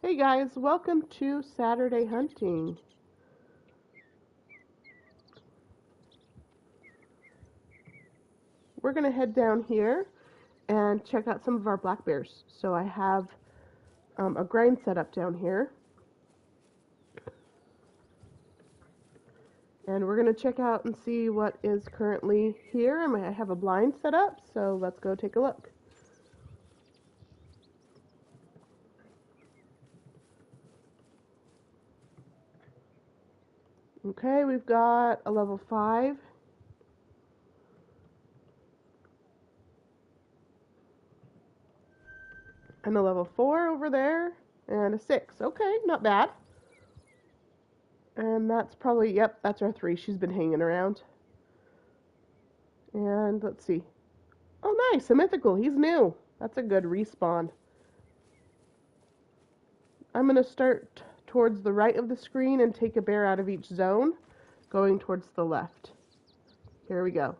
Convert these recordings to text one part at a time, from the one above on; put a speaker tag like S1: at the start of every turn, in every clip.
S1: Hey guys, welcome to Saturday hunting. We're going to head down here and check out some of our black bears. So I have a grind set up down here. And we're going to check out and see what is currently here. I have a blind set up, so let's go take a look. Okay, we've got a level 5. And a level 4 over there. And a 6. Okay, not bad. And that's probably, yep, that's our 3. She's been hanging around. And let's see. Oh, nice, a mythical. He's new. That's a good respawn. I'm going to start towards the right of the screen and take a bear out of each zone, going towards the left. Here we go.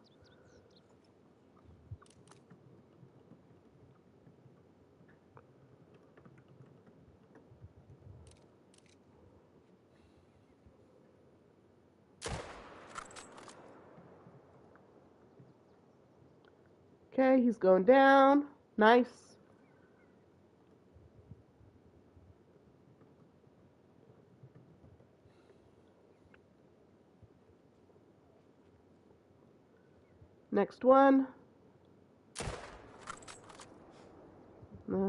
S1: Okay, he's going down. Nice. Next one.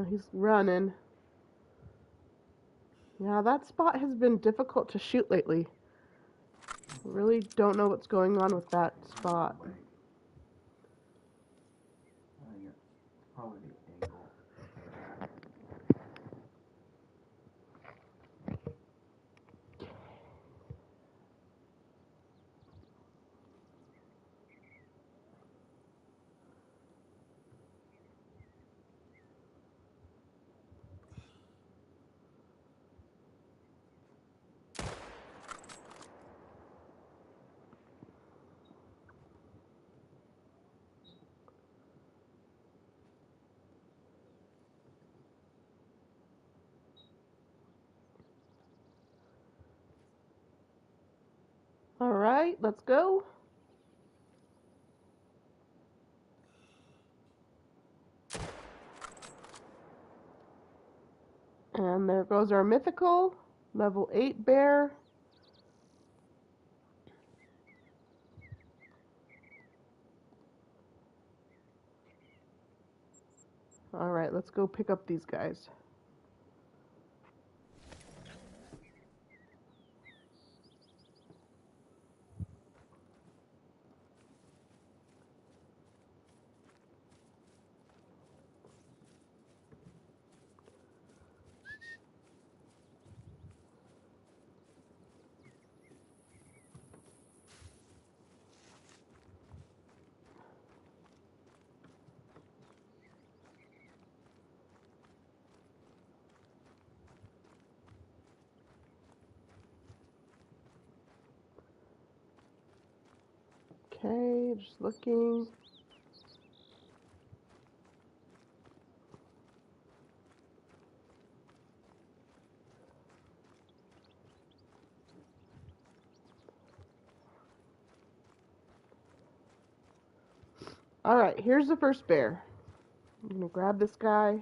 S1: He's running. Yeah, that spot has been difficult to shoot lately. Really don't know what's going on with that spot.
S2: Probably the angle.
S1: All right, let's go. And there goes our mythical, level 8 bear. All right, let's go pick up these guys. Okay, just looking. All right, here's the first bear. I'm gonna grab this guy.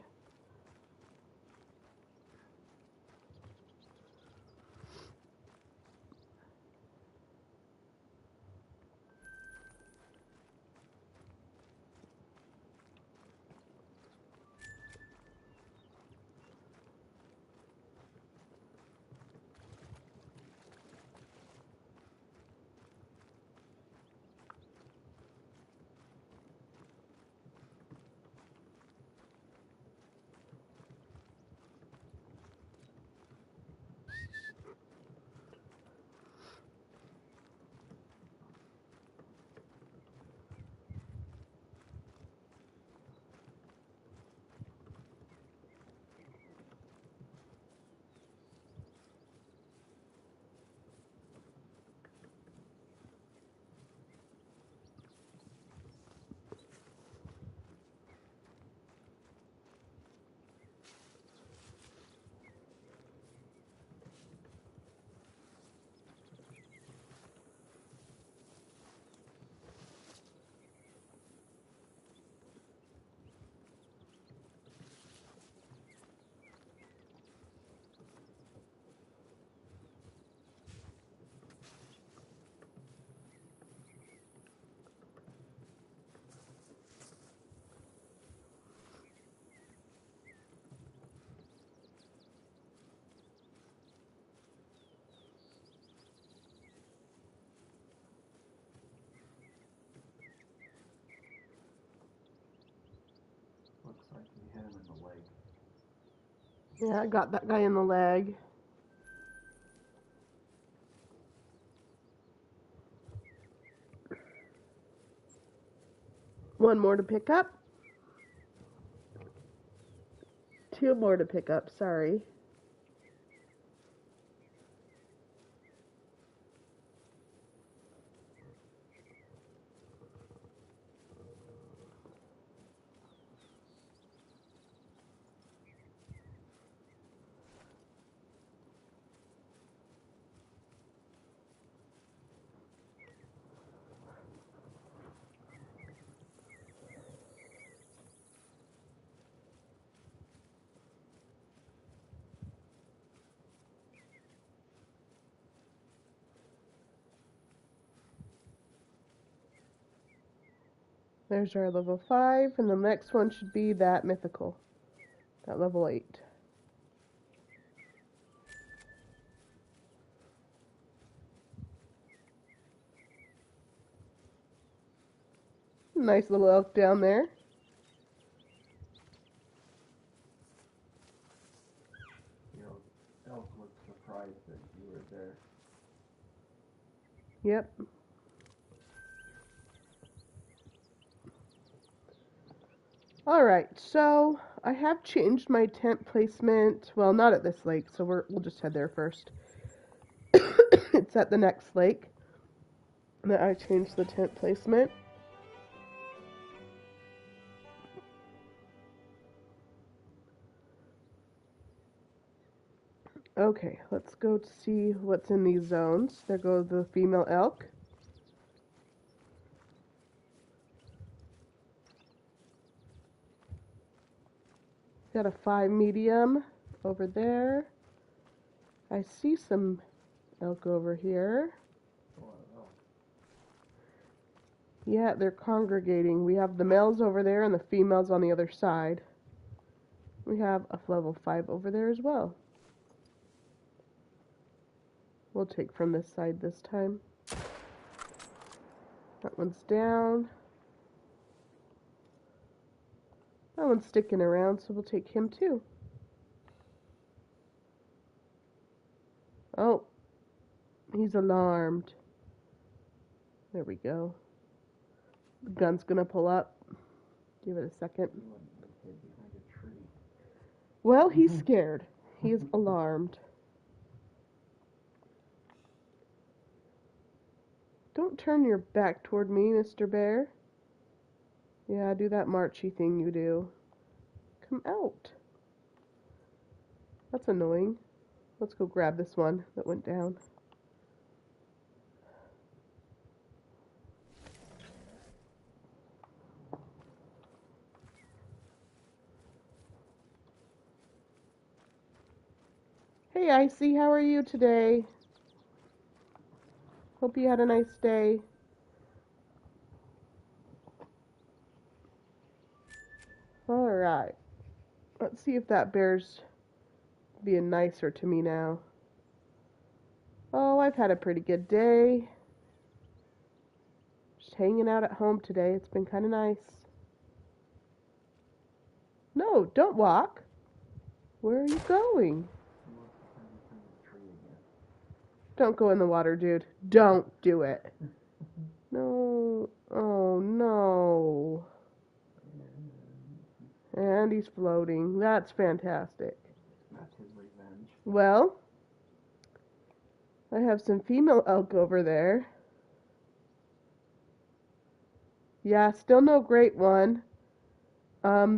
S1: Yeah, I got that guy in the leg. One more to pick up. Two more to pick up, sorry. There's our level 5, and the next one should be that mythical, that level 8. Nice little elk down there.
S2: You know, elk looked surprised that you were there.
S1: Yep. Alright, so I have changed my tent placement. Well, not at this lake, so we'll just head there first. It's at the next lake that I changed the tent placement. Okay, let's go see what's in these zones. There goes the female elk. Got a 5 medium over there. I see some elk over here. Yeah, they're congregating. We have the males over there and the females on the other side. We have a level 5 over there as well. We'll take from this side this time. That one's down. That one's sticking around, so we'll take him too. Oh, he's alarmed. There we go. The gun's gonna pull up. Give it a second. Well, he's scared. He's alarmed. Don't turn your back toward me, Mr. Bear. Yeah, do that marchy thing you do. Come out. That's annoying. Let's go grab this one that went down. Hey, Icy, how are you today? Hope you had a nice day. Alright. Let's see if that bear's being nicer to me now. Oh, I've had a pretty good day. Just hanging out at home today. It's been kind of nice. No, don't walk. Where are you going? Don't go in the water, dude. Don't do it. No. Oh, no. And he's floating. That's fantastic.
S2: That's his revenge.
S1: Well, I have some female elk over there. Yeah, still no great one.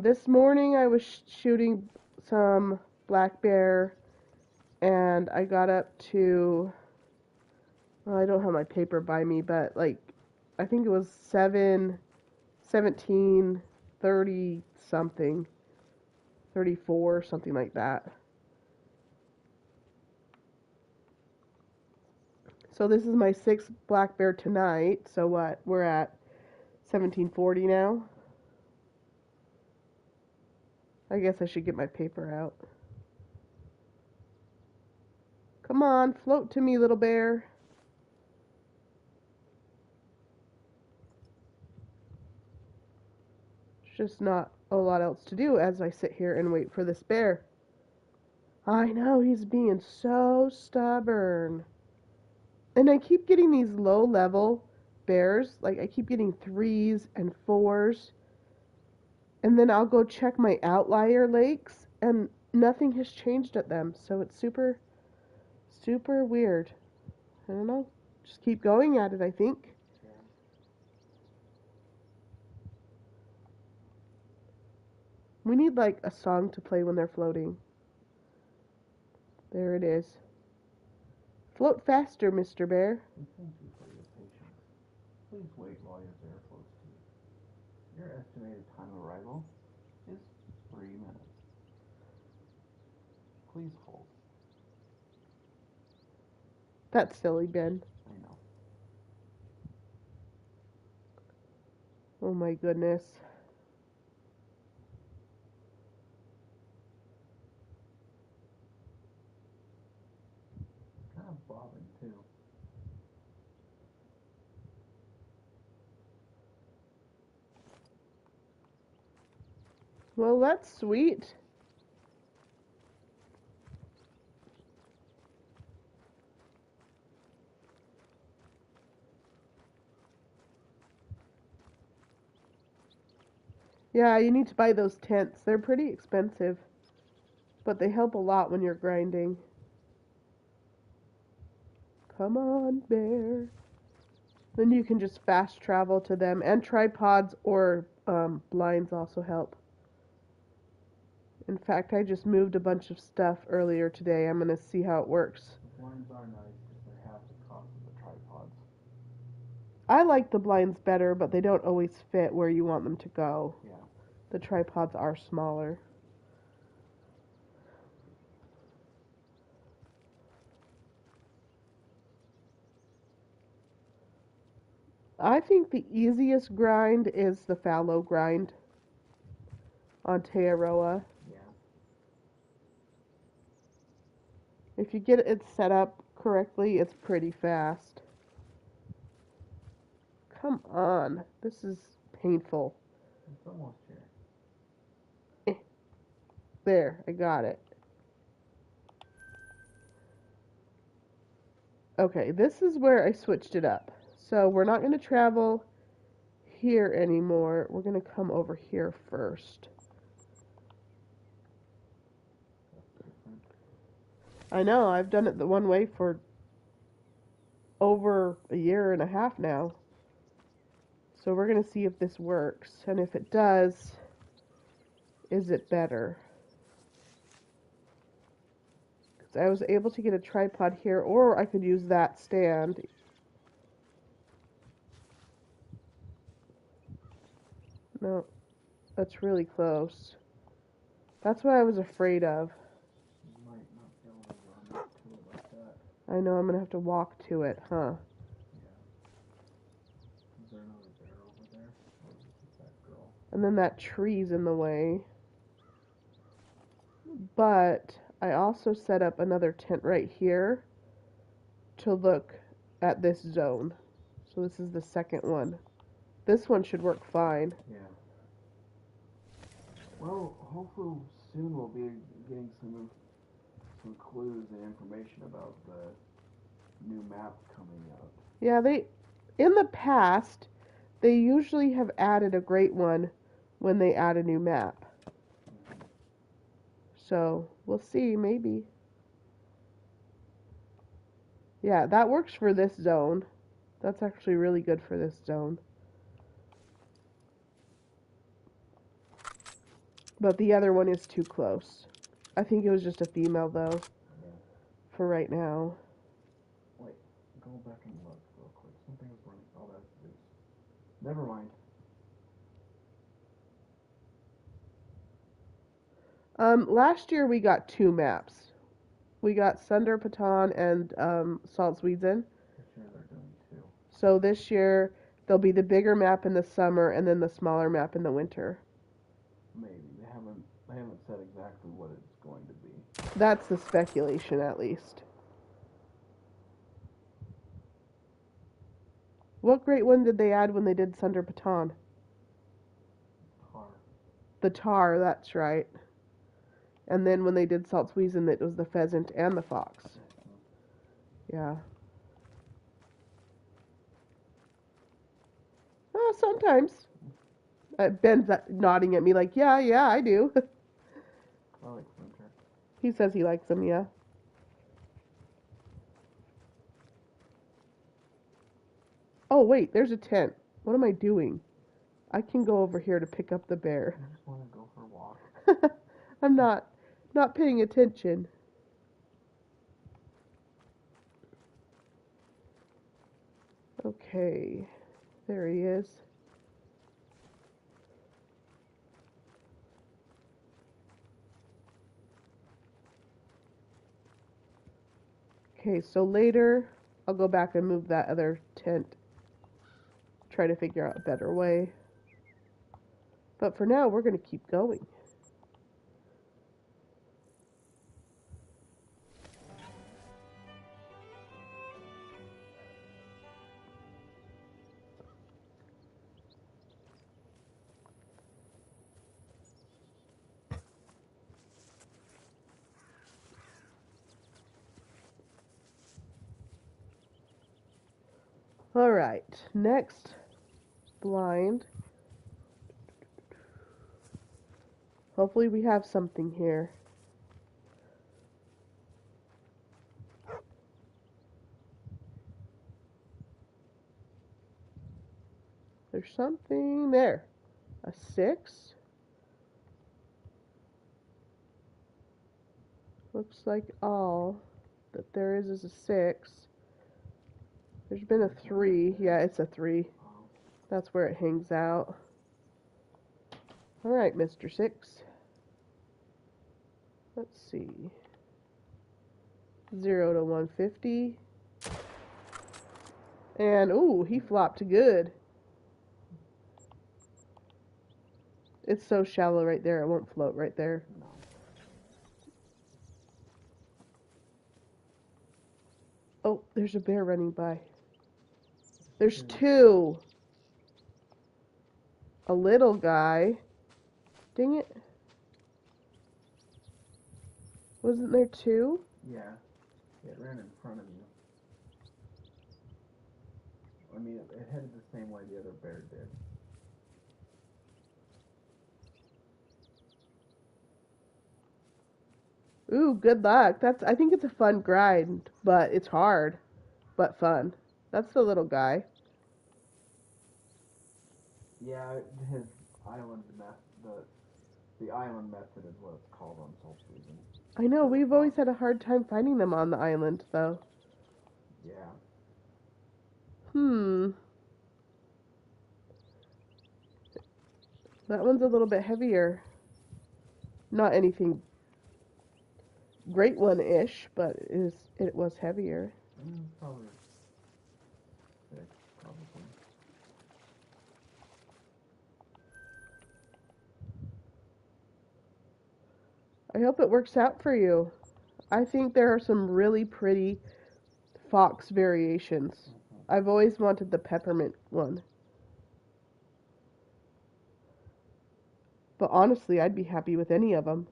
S1: This morning I was shooting some black bear, and I got up to, well, I don't have my paper by me, but like, I think it was 17, 30 something, 34, something like that. So this is my 6th black bear tonight. So what? We're at 1740 now. I guess I should get my paper out. Come on, float to me, little bear. There's just not a lot else to do as I sit here and wait for this bear. I know, he's being so stubborn. And I keep getting these low level bears. Like, I keep getting 3s and 4s. And then I'll go check my outlier lakes, and nothing has changed at them. So it's super, super weird. I don't know. Just keep going at it, I think.
S2: Yeah.
S1: We need, like, a song to play when they're floating. There it is. Float faster, Mr. Bear.
S2: We thank you for your patience. Please wait while your bear floats to you. Your estimated time of arrival is 3 minutes. Please hold.
S1: That's silly, Ben.
S2: I know.
S1: Oh my goodness.
S2: Kind of bobbing too.
S1: Well, that's sweet. Yeah, you need to buy those tents. They're pretty expensive, but they help a lot when you're grinding. Come on, bear. Then you can just fast travel to them, and tripods or blinds also help. In fact, I just moved a bunch of stuff earlier today. I'm going to see how it works.
S2: The blinds are nice because they're half the cost of the tripods.
S1: I like the blinds better, but they don't always fit where you want them to go.
S2: Yeah.
S1: The tripods are smaller. I think the easiest grind is the fallow grind on Tearoa.
S2: Yeah.
S1: If you get it set up correctly, it's pretty fast. Come on. This is painful.
S2: It's almost here.
S1: There, I got it. Okay, this is where I switched it up. So we're not going to travel here anymore. We're going to come over here first.
S2: That's different.
S1: I know, I've done it the one way for over a year and a half now. So we're going to see if this works. And if it does, is it better? Because I was able to get a tripod here, or I could use that stand. No, that's really close. That's what I was afraid of.
S2: You might not be able to run up to it like that.
S1: I know I'm going to have to walk to it, huh?
S2: Yeah. Is there another bear over there? Or is it just that girl?
S1: And then that tree's in the way. But I also set up another tent right here to look at this zone. So this is the second one. This one should work fine.
S2: Yeah. Well, hopefully soon we'll be getting some clues and information about the new map coming out.
S1: Yeah, in the past, they usually have added a great one when they add a new map. So, we'll see, maybe. Yeah, that works for this zone. That's actually really good for this zone. But the other one is too close. I think it was just a female, though,
S2: Yeah.
S1: for right now.
S2: Wait, go back and look real quick. Something was running. Oh, that's loose. Never mind.
S1: Last year we got 2 maps. We got Sunder Patan and Salzwiesen.
S2: This year they're doing 2.
S1: So this year there'll be the bigger map in the summer and then the smaller map in the winter.
S2: Maybe they haven't said exactly what it's going to be.
S1: That's the speculation, at least. What great one did they add when they did Sunder Patan?
S2: Tar.
S1: The tar, that's right. And then when they did Salzwiesen, it was the pheasant and the fox. Yeah. Sometimes. Ben's nodding at me like, yeah, I do.
S2: I like winter.
S1: He says he likes them, yeah. Oh, wait, there's a tent. What am I doing? I can go over here to pick up the bear.
S2: I just want to go for a walk.
S1: I'm not paying attention. Okay, there he is. Okay, so later I'll go back and move that other tent. Try to figure out a better way. But for now, we're going to keep going. All right, next blind. Hopefully we have something here. There's something there. A 6. Looks like all that there is a 6. There's been a 3. Yeah, it's a 3. That's where it hangs out. All right, Mr. 6. Let's see. 0 to 150. And, ooh, he flopped good. It's so shallow right there, it won't float right there.
S2: No.
S1: Oh, there's a bear running by. There's 2. A little guy. Dang it. Wasn't there 2?
S2: Yeah. It ran in front of you. I mean, it headed the same way the other bear did.
S1: Ooh, good luck. I think it's a fun grind, but it's hard, but fun. That's the little guy.
S2: Yeah, his island method, the island method is what it's called on Salzwiesen.
S1: I know, we've always had a hard time finding them on the island, though.
S2: Yeah.
S1: That one's a little bit heavier. Not anything great one-ish, but it was heavier.
S2: Probably 6, probably.
S1: I hope it works out for you. I think there are some really pretty fox variations. I've always wanted the peppermint one. But honestly, I'd be happy with any of them.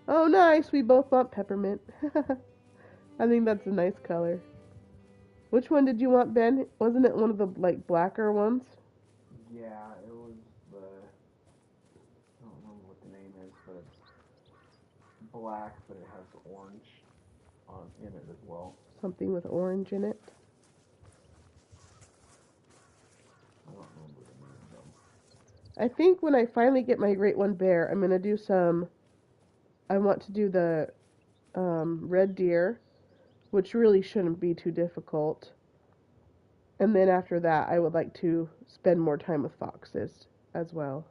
S1: Oh, nice. We both want peppermint. I think that's a nice color. Which one did you want, Ben? Wasn't it one of the, like, blacker ones?
S2: Yeah, it was the, I don't remember what the name is, but it's black, but it has orange in it as well.
S1: Something with orange in it.
S2: I don't remember the name of them.
S1: I think when I finally get my Great One Bear, I'm going to do I want to do the red deer, which really shouldn't be too difficult. And then after that, I would like to spend more time with foxes as well.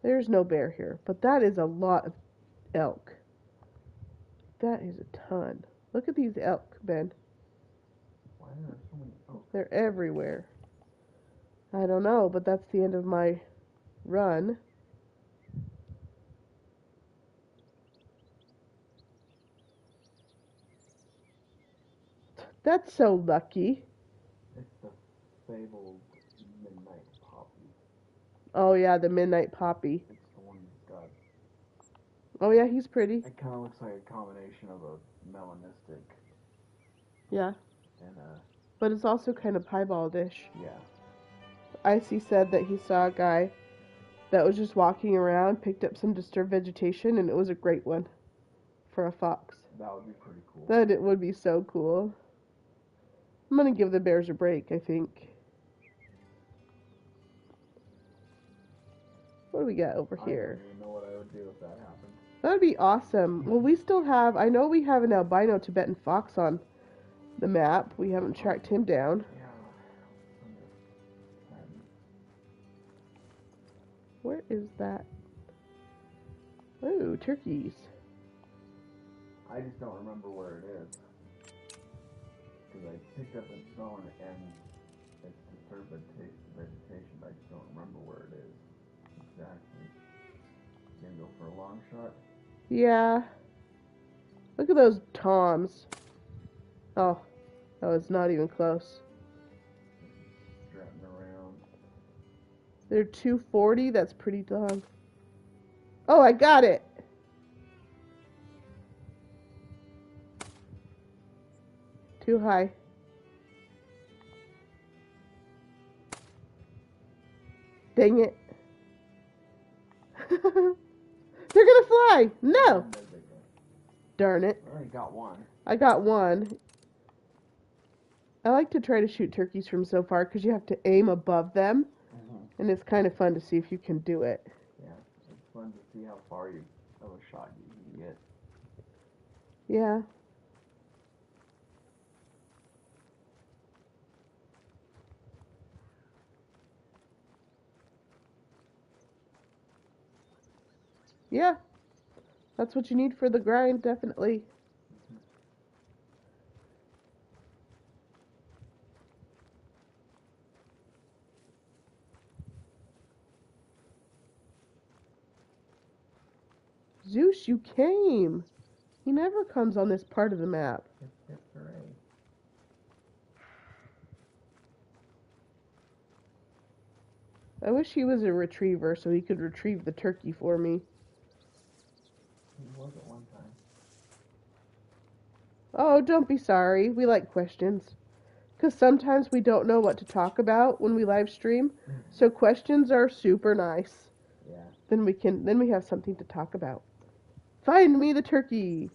S1: There's no bear here, but that is a lot of elk. That is a ton. Look at these elk, Ben.
S2: Why are there so many elk?
S1: They're everywhere. I don't know, but that's the end of my run. That's so lucky.
S2: fabled midnight poppy.
S1: Oh yeah, the midnight poppy.
S2: It's the one that's got.
S1: Oh yeah, he's pretty.
S2: It kind of looks like a combination of a melanistic
S1: Yeah.
S2: and a.
S1: But it's also kind of piebaldish.
S2: Yeah.
S1: Icy said that he saw a guy that was just walking around, picked up some disturbed vegetation, and it was a great one for a fox.
S2: That would be pretty cool.
S1: That it would be so cool. I'm gonna give the bears a break, I think. What do we got over here?
S2: I don't even know what I would do if that happened.
S1: That would be awesome. Well, we still have, I know we have an albino Tibetan fox on the map. We haven't tracked him down.
S2: Yeah.
S1: Where is that? Oh, turkeys.
S2: I just don't remember where it is. Because I picked up its phone and it's disturbed vegetation, but I just don't remember where it is exactly. Gonna go for a long shot.
S1: Yeah. Look at those toms. Oh, that was not even close.
S2: Strutting around.
S1: They're 240. That's pretty long. Oh, I got it. Too high. Dang it. They're gonna fly. No. Darn it.
S2: I already got one.
S1: I got one. I like to try to shoot turkeys from so far because you have to aim above them. And it's kind of fun to see if you can do it.
S2: Yeah, it's fun to see how far of a shot you can get.
S1: Yeah. Yeah. That's what you need for the grind, definitely. Zeus, you came. He never comes on this part of the map.
S2: Hooray.
S1: I wish he was a retriever so he could retrieve the turkey for me.
S2: He was at one time.
S1: Oh, don't be sorry. We like questions. Because sometimes we don't know what to talk about when we live stream. So questions are super nice.
S2: Yeah.
S1: Then we have something to talk about. Find me the turkey.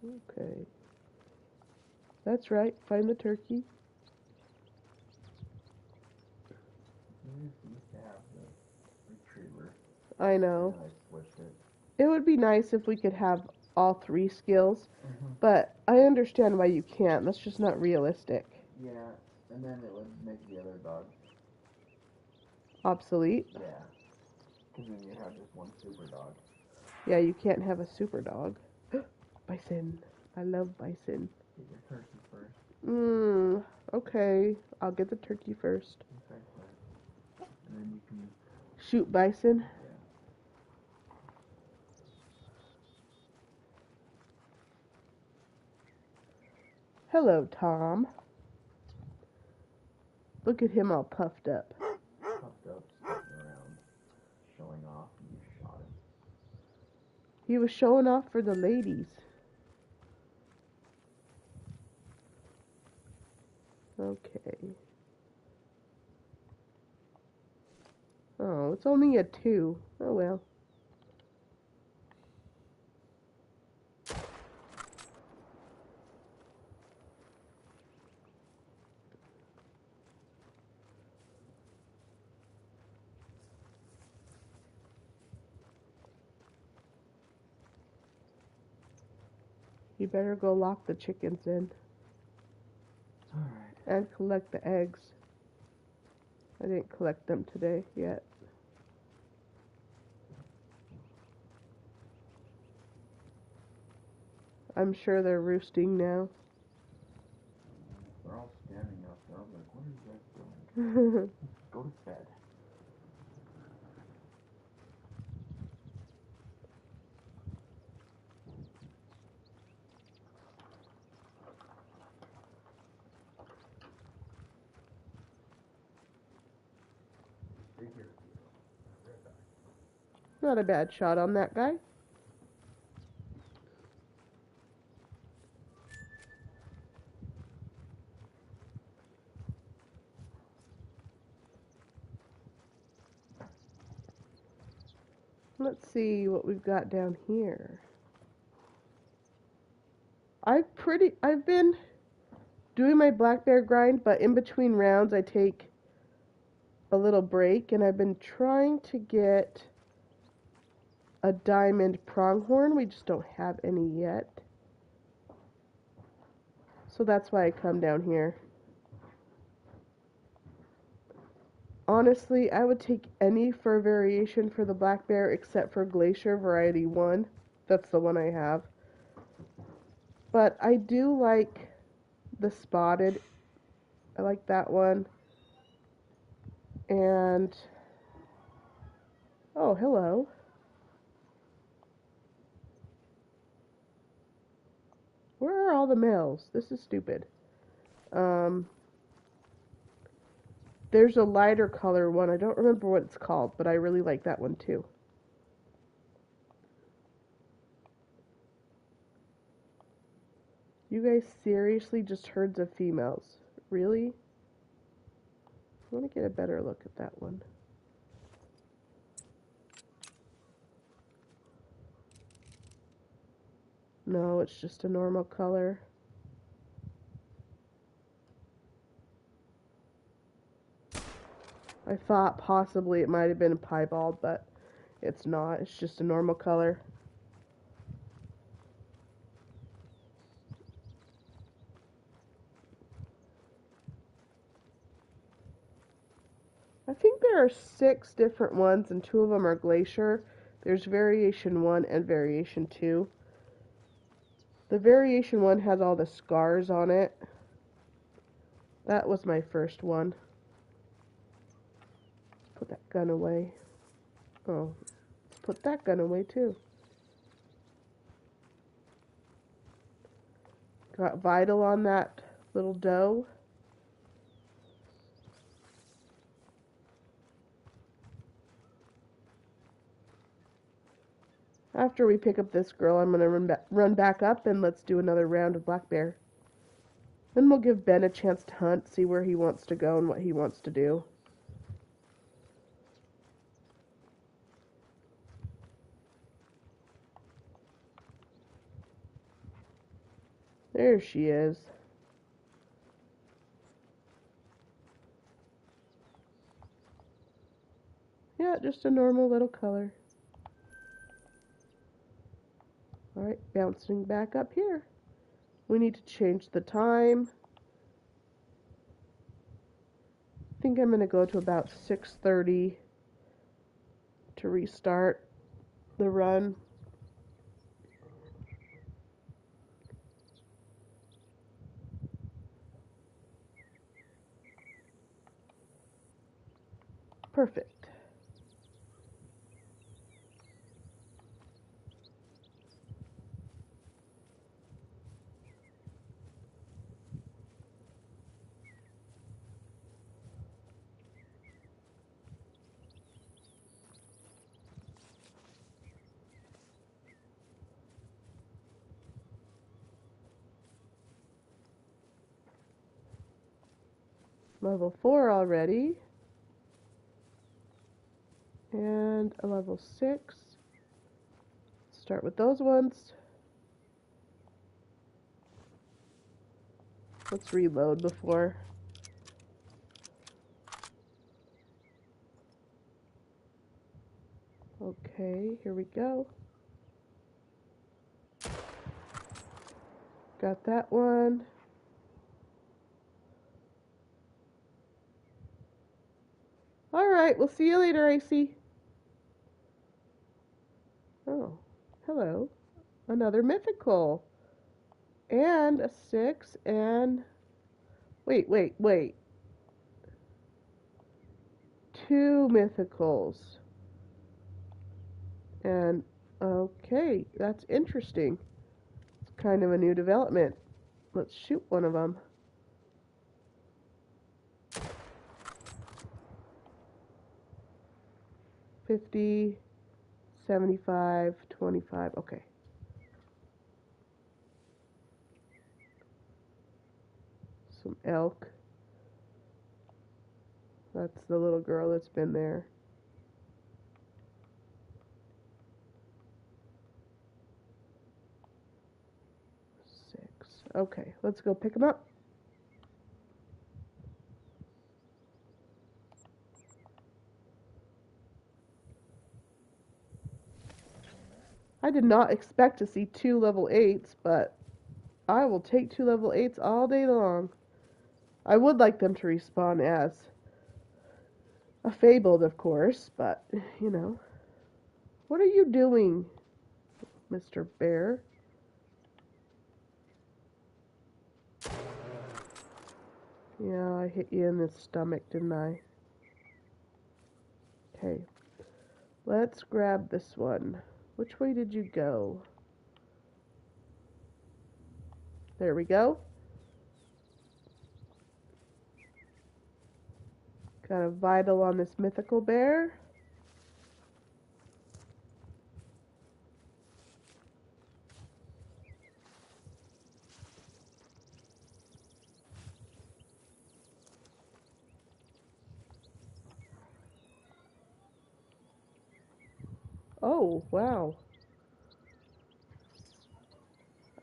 S1: Okay. That's right. Find the turkey.
S2: We used to have the retriever.
S1: I know.
S2: And I switched it.
S1: It would be nice if we could have all three skills. But I understand why you can't. That's just not realistic.
S2: Yeah, and then it would make the other dog
S1: Obsolete.
S2: yeah. Because then you have just one super dog.
S1: Yeah, you can't have a super dog. Bison. I love bison.
S2: Get your turkey first.
S1: Okay. I'll get the turkey first.
S2: Okay, and then you can
S1: Shoot bison.
S2: yeah.
S1: Hello, Tom. Look at him all puffed up.
S2: Puffed up, sitting around, showing off, and you shot him.
S1: He was showing off for the ladies. Okay. Oh, it's only a 2. Oh well. You better go lock the chickens in.
S2: Alright.
S1: And collect the eggs. I didn't collect them today yet. I'm sure they're roosting now.
S2: They're all standing up there. I was like, what are you guys doing? Go to bed.
S1: Not a bad shot on that guy. Let's see what we've got down here. I've been doing my black bear grind, but in between rounds I take a little break, and I've been trying to get a diamond pronghorn. We just don't have any yet. So that's why I come down here. Honestly, I would take any fur variation for the black bear except for Glacier Variety 1. That's the one I have. But I do like the spotted. I like that one. And, oh, hello. Where are all the males? This is stupid. There's a lighter color one. I don't remember what it's called, but I really like that one too. You guys seriously just herds of females? Really? I want to get a better look at that one. No, it's just a normal color. I thought possibly it might have been a piebald, but it's not. It's just a normal color. I think there are 6 different ones, and 2 of them are Glacier. There's Variation 1 and Variation 2. The Variation 1 has all the scars on it. That was my first one. Put that gun away. Oh, let's put that gun away too. Got Vital on that little doe. After we pick up this girl, I'm going to run back up and let's do another round of black bear. Then we'll give Ben a chance to hunt, see where he wants to go and what he wants to do. There she is. Yeah, just a normal little color. Alright, bouncing back up here. We need to change the time. I think I'm going to go to about 6:30 to restart the run. Perfect. Level 4 already. And a level 6. Start with those ones. Let's reload before. Okay, here we go. Got that one. Alright, we'll see you later, Icy. Oh, hello. Another mythical. And a 6 and... Wait. 2 mythicals. And, okay, that's interesting. It's kind of a new development. Let's shoot one of them. 50, 75, 25. Okay. Some elk. That's the little girl that's been there. Six. Okay, let's go pick them up. I did not expect to see 2 level 8s, but I will take 2 level 8s all day long. I would like them to respawn as a fabled, of course, but, you know. What are you doing, Mr. Bear? Yeah, I hit you in the stomach, didn't I? Okay. Let's grab this one. Which way did you go? There we go. Got a vital on this mythical bear. Oh, wow.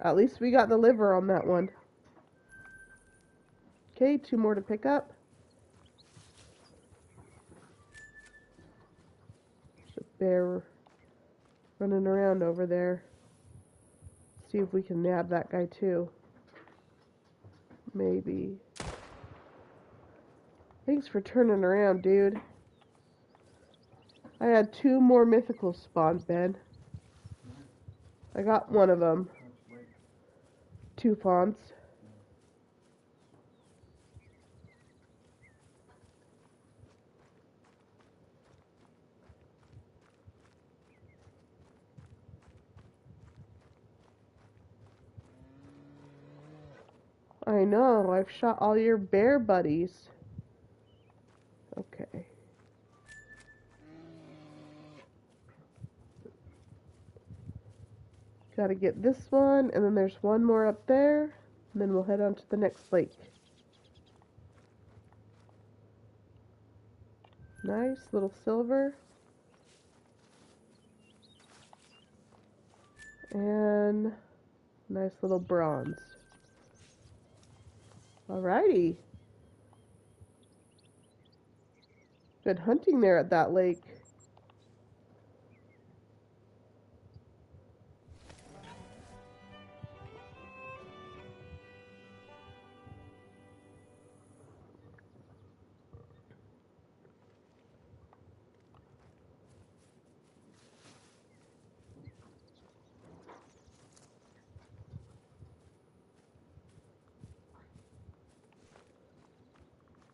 S1: At least we got the liver on that one. Okay, 2 more to pick up. There's a bear running around over there. See if we can nab that guy too. Maybe. Thanks for turning around, dude. I had 2 more mythical spawn, Ben. I got one of them. 2 fawns. I know, I've shot all your bear buddies. Okay. Gotta get this one, and then there's one more up there, and then we'll head on to the next lake. Nice little silver. And nice little bronze. Alrighty. Good hunting there at that lake.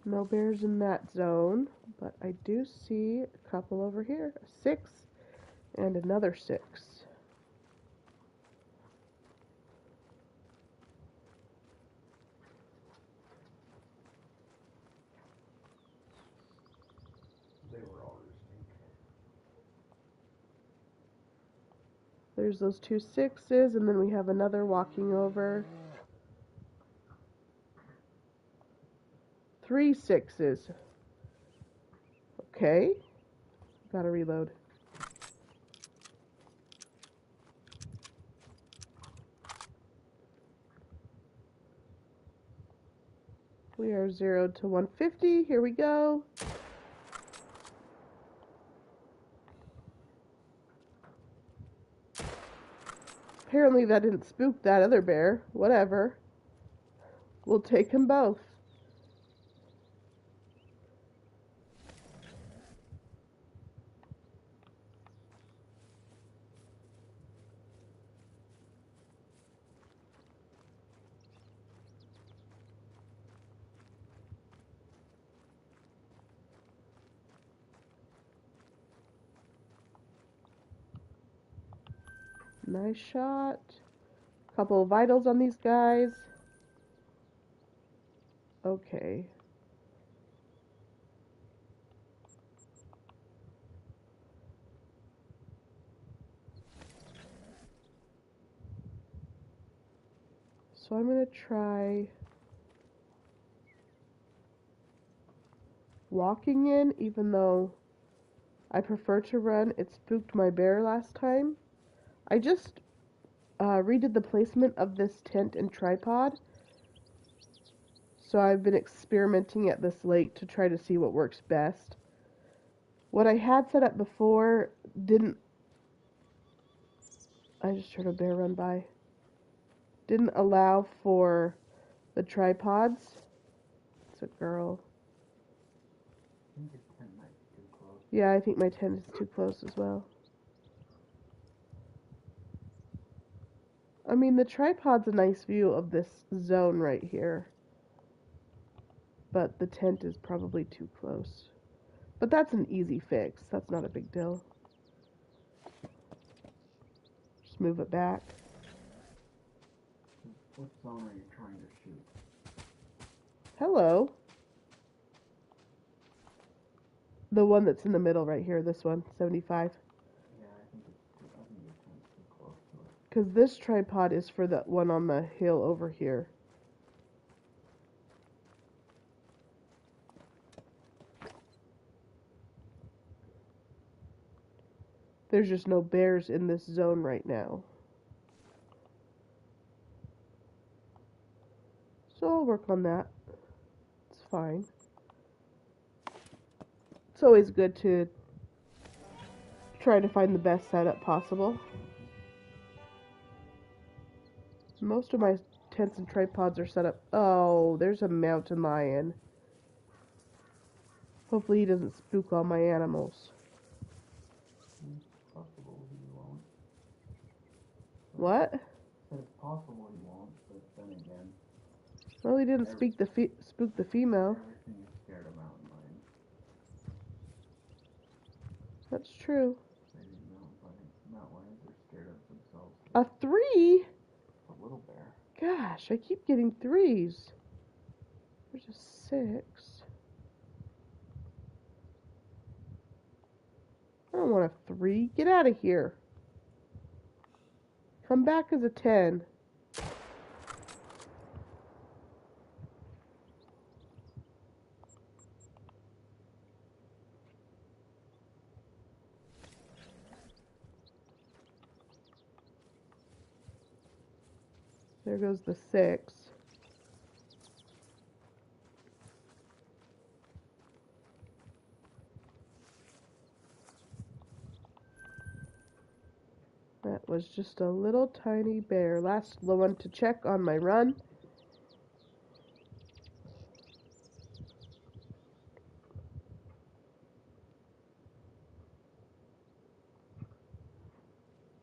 S1: No bears in that zone, but I do see a couple over here. A 6 and another 6.
S2: They were all roosting.
S1: There's those 2 6s, and then we have another walking over. 3 6s. Okay. Gotta reload. We are 0 to 150. Here we go. Apparently that didn't spook that other bear. Whatever. We'll take them both. Nice shot. Couple of vitals on these guys. Okay. So I'm going to try walking in, even though I prefer to run. It spooked my bear last time. I just redid the placement of this tent and tripod. So I've been experimenting at this lake to try to see what works best. What I had set up before didn't... I just heard a bear run by. Didn't allow for the tripods. It's a girl.
S2: I think your tent might be too close.
S1: Yeah, I think my tent is too close as well. I mean, the tripod's a nice view of this zone right here. But the tent is probably too close. But that's an easy fix. That's not a big deal. Just move it back.
S2: What zone are you trying to shoot?
S1: Hello. The one that's in the middle right here, this one, 75.
S2: Yeah, I think your tent's too close to it.
S1: Because this tripod is for the one on the hill over here. There's just no bears in this zone right now. So I'll work on that. It's fine. It's always good to try to find the best setup possible. Most of my tents and tripods are set up. Oh, there's a mountain lion. Hopefully he doesn't spook all my animals.
S2: It's possible he won't.
S1: What?
S2: It's possible he won't, but then again,
S1: Well, he didn't spook the female.
S2: everything is scared of mountain lions.
S1: That's true.
S2: Maybe mountain lions are scared of themselves.
S1: A 3?
S2: A little bear.
S1: Gosh, I keep getting 3s. There's a 6. I don't want a 3. Get out of here. Come back as a 10. There goes the 6. That was just a little tiny bear. Last one to check on my run.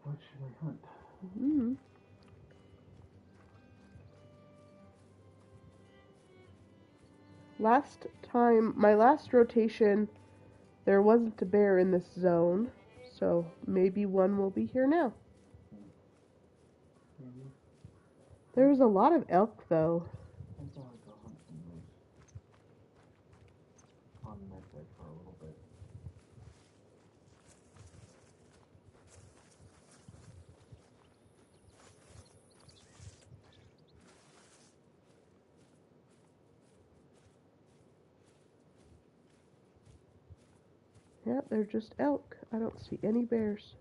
S2: What should I hunt?
S1: Mm-hmm. Last time, my last rotation, there wasn't a bear in this zone, so maybe one will be here now.
S2: Maybe.
S1: There was a lot of elk, though.
S2: I thought I'd go hunt some moose on Medbed for a little bit.
S1: Yeah, they're just elk. I don't see any bears.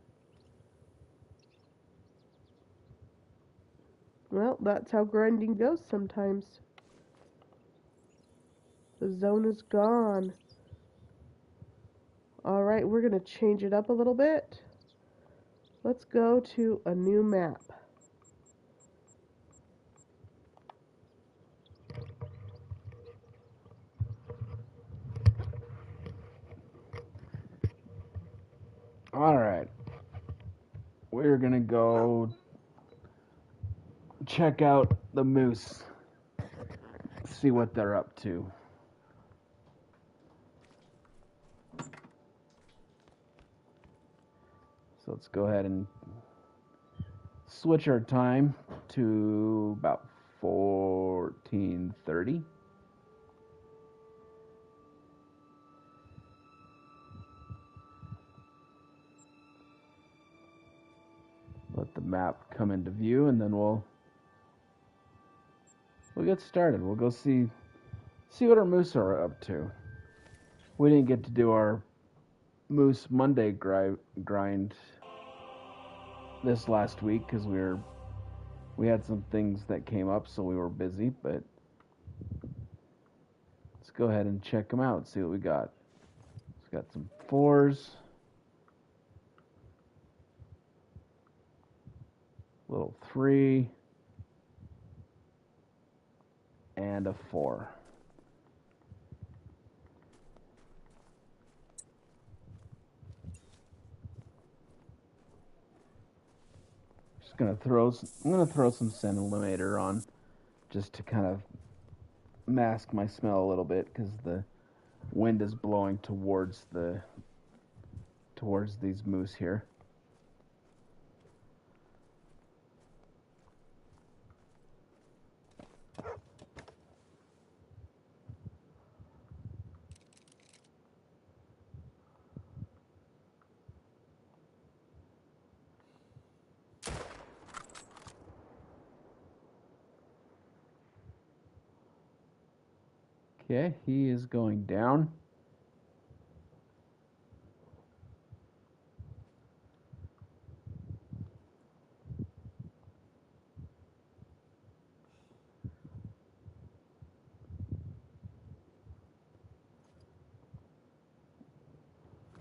S1: Well, that's how grinding goes sometimes. The zone is gone. Alright, we're going to change it up a little bit. Let's go to a new map.
S2: Alright. We're gonna go check out the moose. See what they're up to. So let's go ahead and switch our time to about 14:30. Let the map come into view, and then we'll
S3: we'll get started. We'll go see what our moose are up to. We didn't get to do our Moose Monday grind this last week because we had some things that came up, so we were busy. But let's go ahead and check them out. See what we got. It's got some 4s, little 3, and a 4. I'm gonna throw some scent eliminator on just to kind of mask my smell a little bit because the wind is blowing towards these moose here. Okay, he is going down.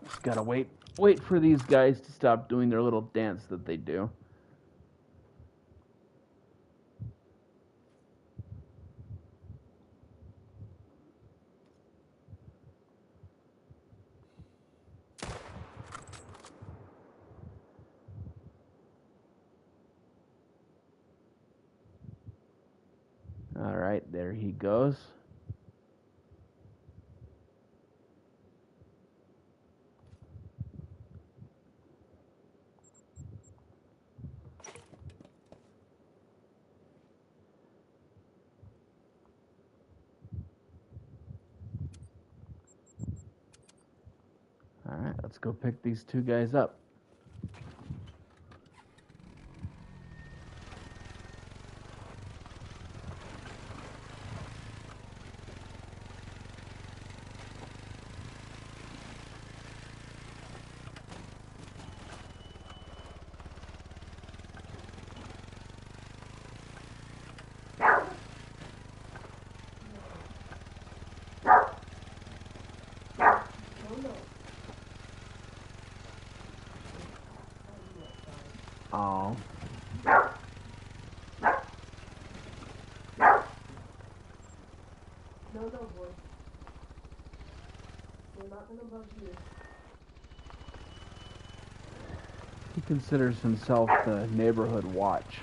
S3: Just gotta wait for these guys to stop doing their little dance that they do. All right, there he goes. All right, let's go pick these two guys up. Oh.
S1: No, boy. We're not gonna bug you.
S3: He considers himself the neighborhood watch.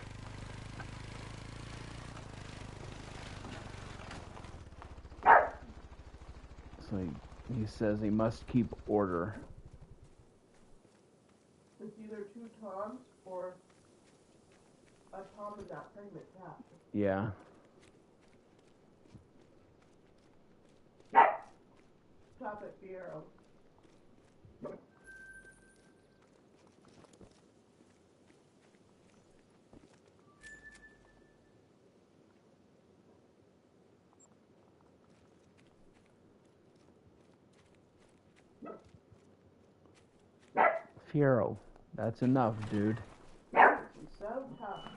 S3: So he says he must keep order.
S1: It's either 2 Toms or a Tom and that pregnant cat.
S3: Yeah.
S1: Stop it, Fiero.
S3: Fiero, that's enough, dude.
S1: He's so tough.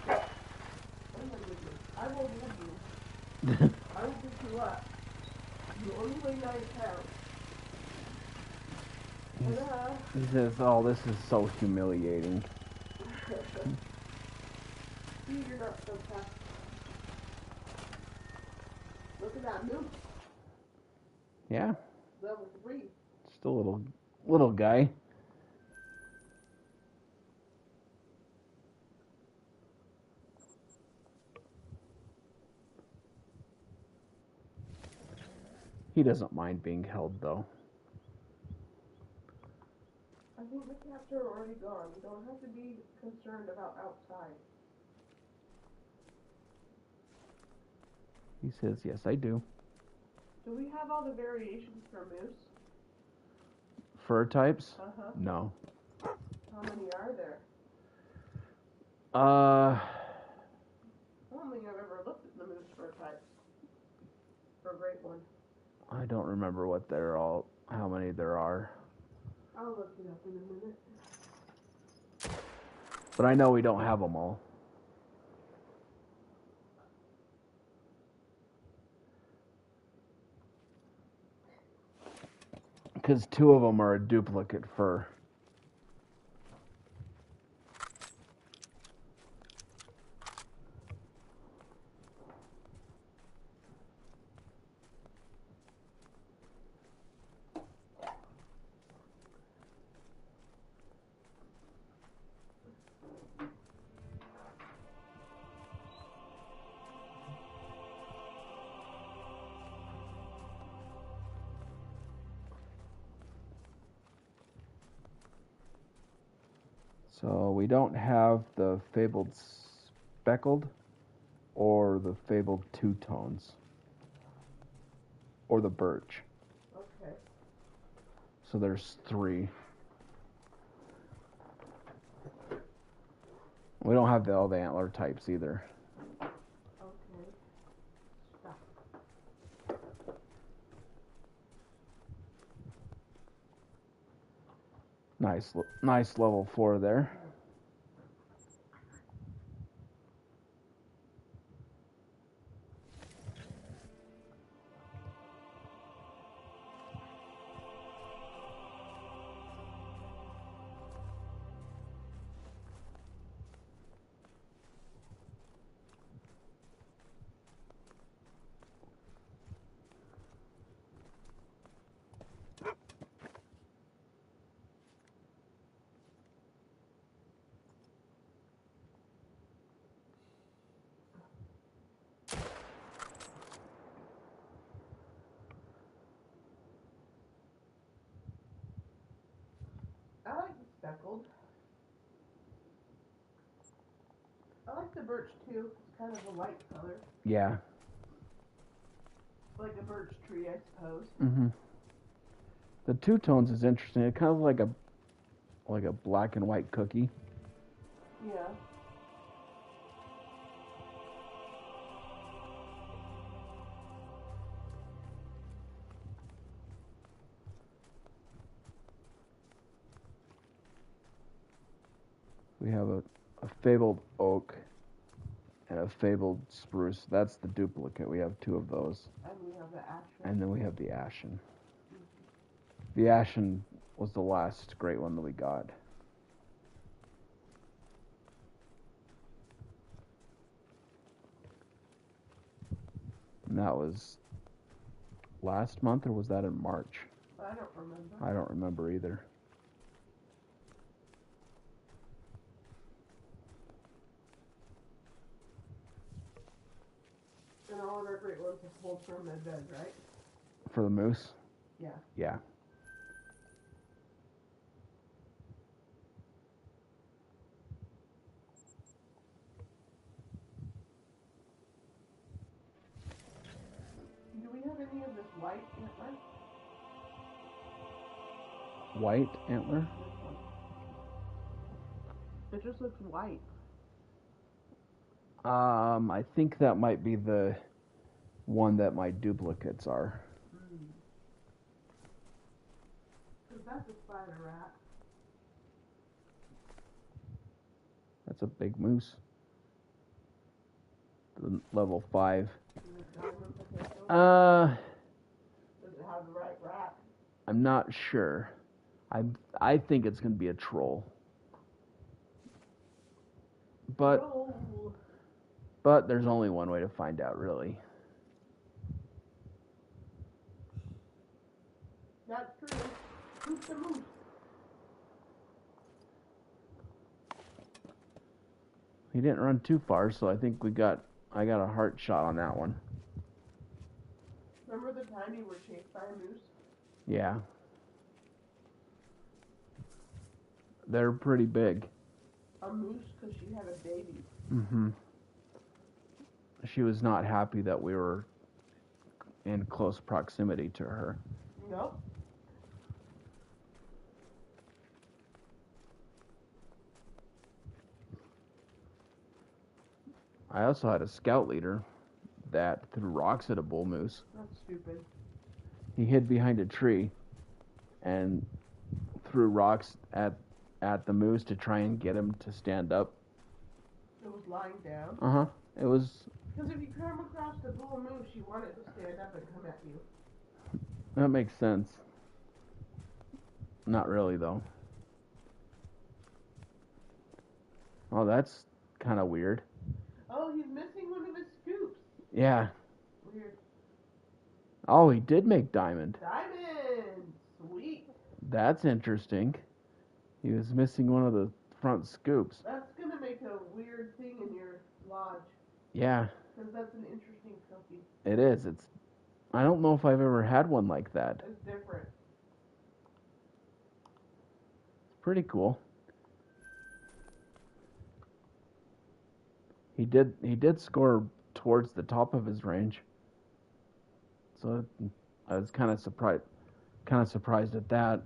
S1: Oh my goodness. I will hold you. I will pick you up. You only weigh 9 pounds.
S3: He says, oh, this is so humiliating.
S1: See, you're not so tough. Look at that moose.
S3: Yeah.
S1: Level 3.
S3: Just a little guy. He doesn't mind being held, though.
S1: I think the cats are already gone. You don't have to be concerned about outside.
S3: He says, yes, I do.
S1: Do we have all the variations for moose?
S3: fur types?
S1: Uh-huh.
S3: No.
S1: How many are there?
S3: Uh,
S1: I don't think I've ever looked at the moose fur types. For a great one.
S3: I don't remember how many there are.
S1: I'll look it up in a minute.
S3: But I know we don't have them all. Because 2 of them are a duplicate fur. So we don't have the fabled speckled or the fabled two-tones or the birch.
S1: Okay.
S3: So there's 3. We don't have all the antler types either.
S1: Okay. Stop.
S3: Nice level 4 there.
S1: I like the speckled. I like the birch too. It's kind of a light color.
S3: Yeah.
S1: Like a birch tree, I suppose.
S3: Mm-hmm. The two-tones is interesting. It's kind of like a black and white cookie.
S1: Yeah.
S3: We have a fabled oak and a fabled spruce. That's the duplicate. We have 2 of those.
S1: And we have the ashen.
S3: And then we have the ashen. The ashen was the last great one that we got. And that was last month, or was that in March?
S1: I don't remember.
S3: I don't remember either.
S1: And all of our great ones are pulled from their bed, right?
S3: For the moose?
S1: Yeah.
S3: Yeah.
S1: Do we have any of this white antler?
S3: White antler?
S1: This one. It just looks white.
S3: I think that might be the one that my duplicates are.
S1: Because that's a spider rat.
S3: That's a big moose. The level 5.
S1: Is it diamond potato? Does it have the right rat?
S3: I'm not sure. I think it's going to be a troll. But
S1: No.
S3: there's only one way to find out, really.
S1: That's true. Who's the moose?
S3: He didn't run too far, so I think I got a heart shot on that one.
S1: Remember the time you were chased by a moose?
S3: Yeah. They're pretty big.
S1: A moose because she had a baby.
S3: Mm-hmm. She was not happy that we were in close proximity to her.
S1: Nope.
S3: I also had a scout leader that threw rocks at a bull moose.
S1: That's stupid.
S3: He hid behind a tree and threw rocks at the moose to try and get him to stand up.
S1: It was lying down.
S3: Uh huh. It was.
S1: Because if you come across the bull moose, you want it to stand up and come at you.
S3: That makes sense. Not really though. Oh, that's kind of weird.
S1: Oh, he's missing one of his scoops.
S3: Yeah.
S1: Weird.
S3: Oh, he did make diamond.
S1: Diamond! Sweet.
S3: That's interesting. He was missing one of the front scoops.
S1: That's going to make a weird thing in your lodge.
S3: Yeah,
S1: Because that's an interesting trophy.
S3: it is. I don't know if I've ever had one like that.
S1: It's different.
S3: It's pretty cool. He did score towards the top of his range. So I was kind of surprised at that.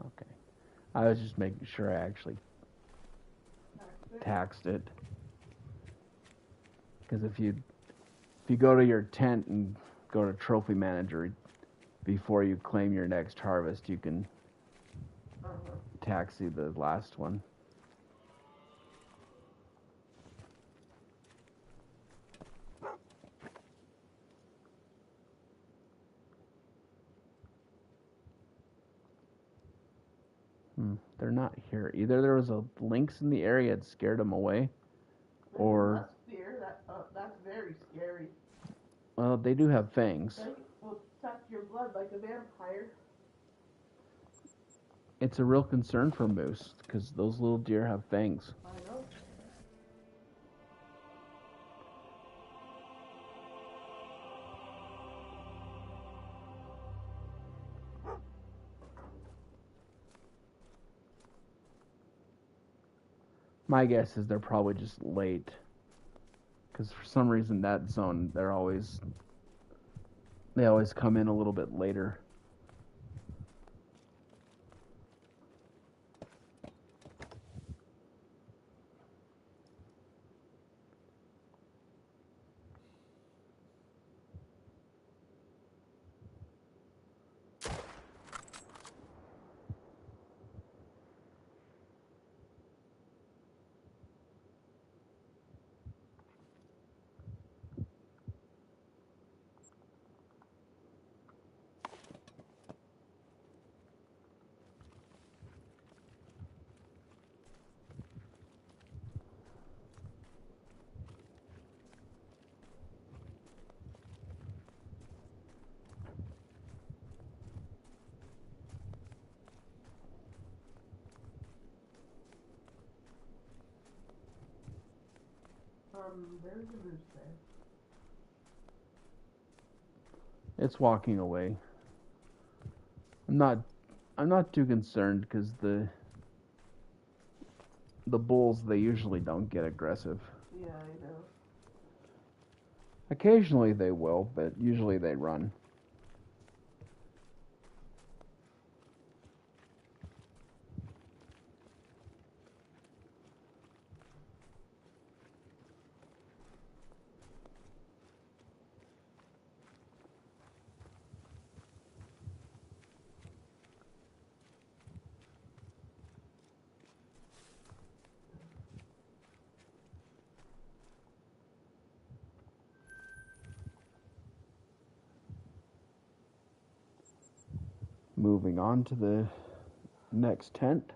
S3: Okay. I was just making sure I actually taxed it. Because if you go to your tent and go to Trophy Manager before you claim your next harvest, you can tax the last one. They're not here. Either there was a lynx in the area that scared them away, or
S1: That's very scary.
S3: well, they do have fangs.
S1: They will suck your blood like a vampire.
S3: It's a real concern for moose because those little deer have fangs.
S1: I know.
S3: My guess is they're probably just late. Because for some reason that zone, they always come in a little bit later.
S1: There's a moose there.
S3: It's walking away. I'm not too concerned because the bulls, they usually don't get aggressive.
S1: Yeah, I know.
S3: Occasionally they will, but usually they run. Moving on to the next tent.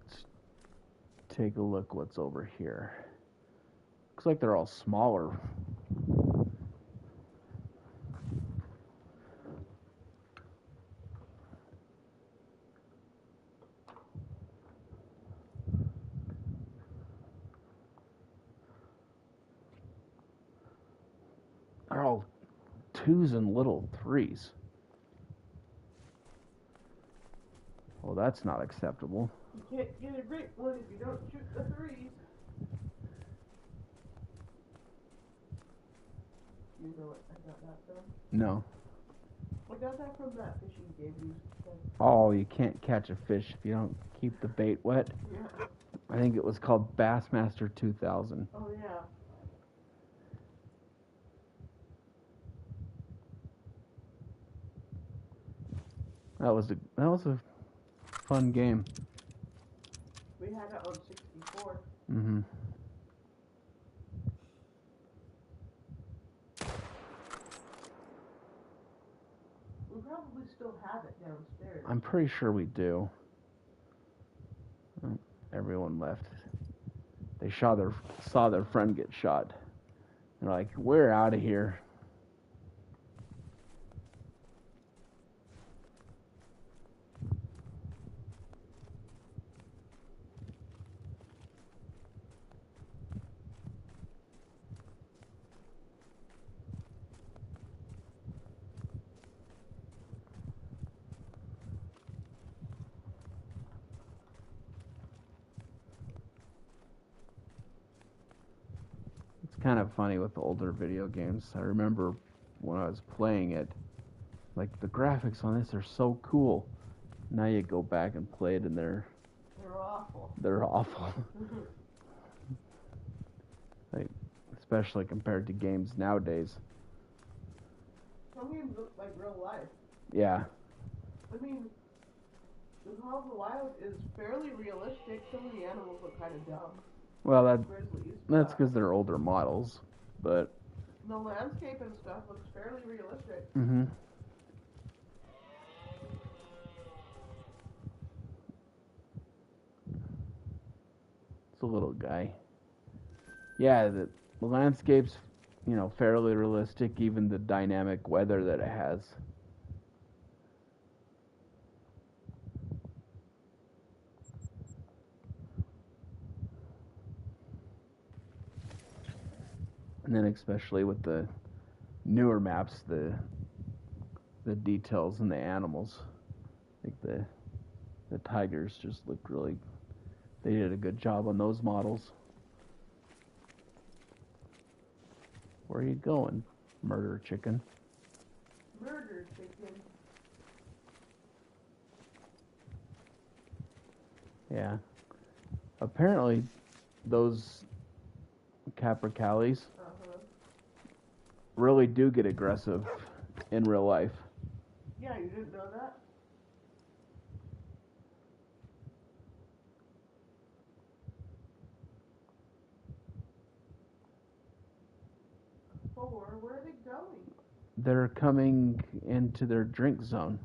S3: Let's take a look what's over here. Looks like they're all smaller. twos and little threes. Well, that's not acceptable.
S1: You can't get a great one if you don't shoot the threes. You know what I got that from?
S3: No.
S1: I got that from that fishing game you said.
S3: Oh, you can't catch a fish if you don't keep the bait wet.
S1: Yeah.
S3: I think it was called Bassmaster 2000.
S1: Oh yeah.
S3: That was a fun game.
S1: We had it on 64.
S3: Mm-hmm.
S1: We probably still have it downstairs.
S3: I'm pretty sure we do. Oh, everyone left. They saw their friend get shot. They're like, we're out of here. It's kind of funny with the older video games. I remember when I was playing it, like the graphics on this are so cool. Now you go back and play it and they're
S1: awful.
S3: They're awful. Like, especially compared to games nowadays.
S1: Some games look like real life.
S3: Yeah.
S1: I mean, the Call of the Wild is fairly realistic. Some of the animals look kind of dumb.
S3: Well,
S1: Grizzlies.
S3: that's because they're older models, but.
S1: The landscape and stuff looks fairly realistic.
S3: Mm-hmm. It's a little guy. Yeah, the landscape's, fairly realistic, even the dynamic weather that it has. And then especially with the newer maps, the details in the animals. Like the tigers just looked really, they did a good job on those models. Where are you going, murder chicken?
S1: Murder chicken.
S3: Yeah. Apparently, those capercaillies really do get aggressive in real life.
S1: Yeah, you didn't know that? Where are they going?
S3: They're coming into their drink zone.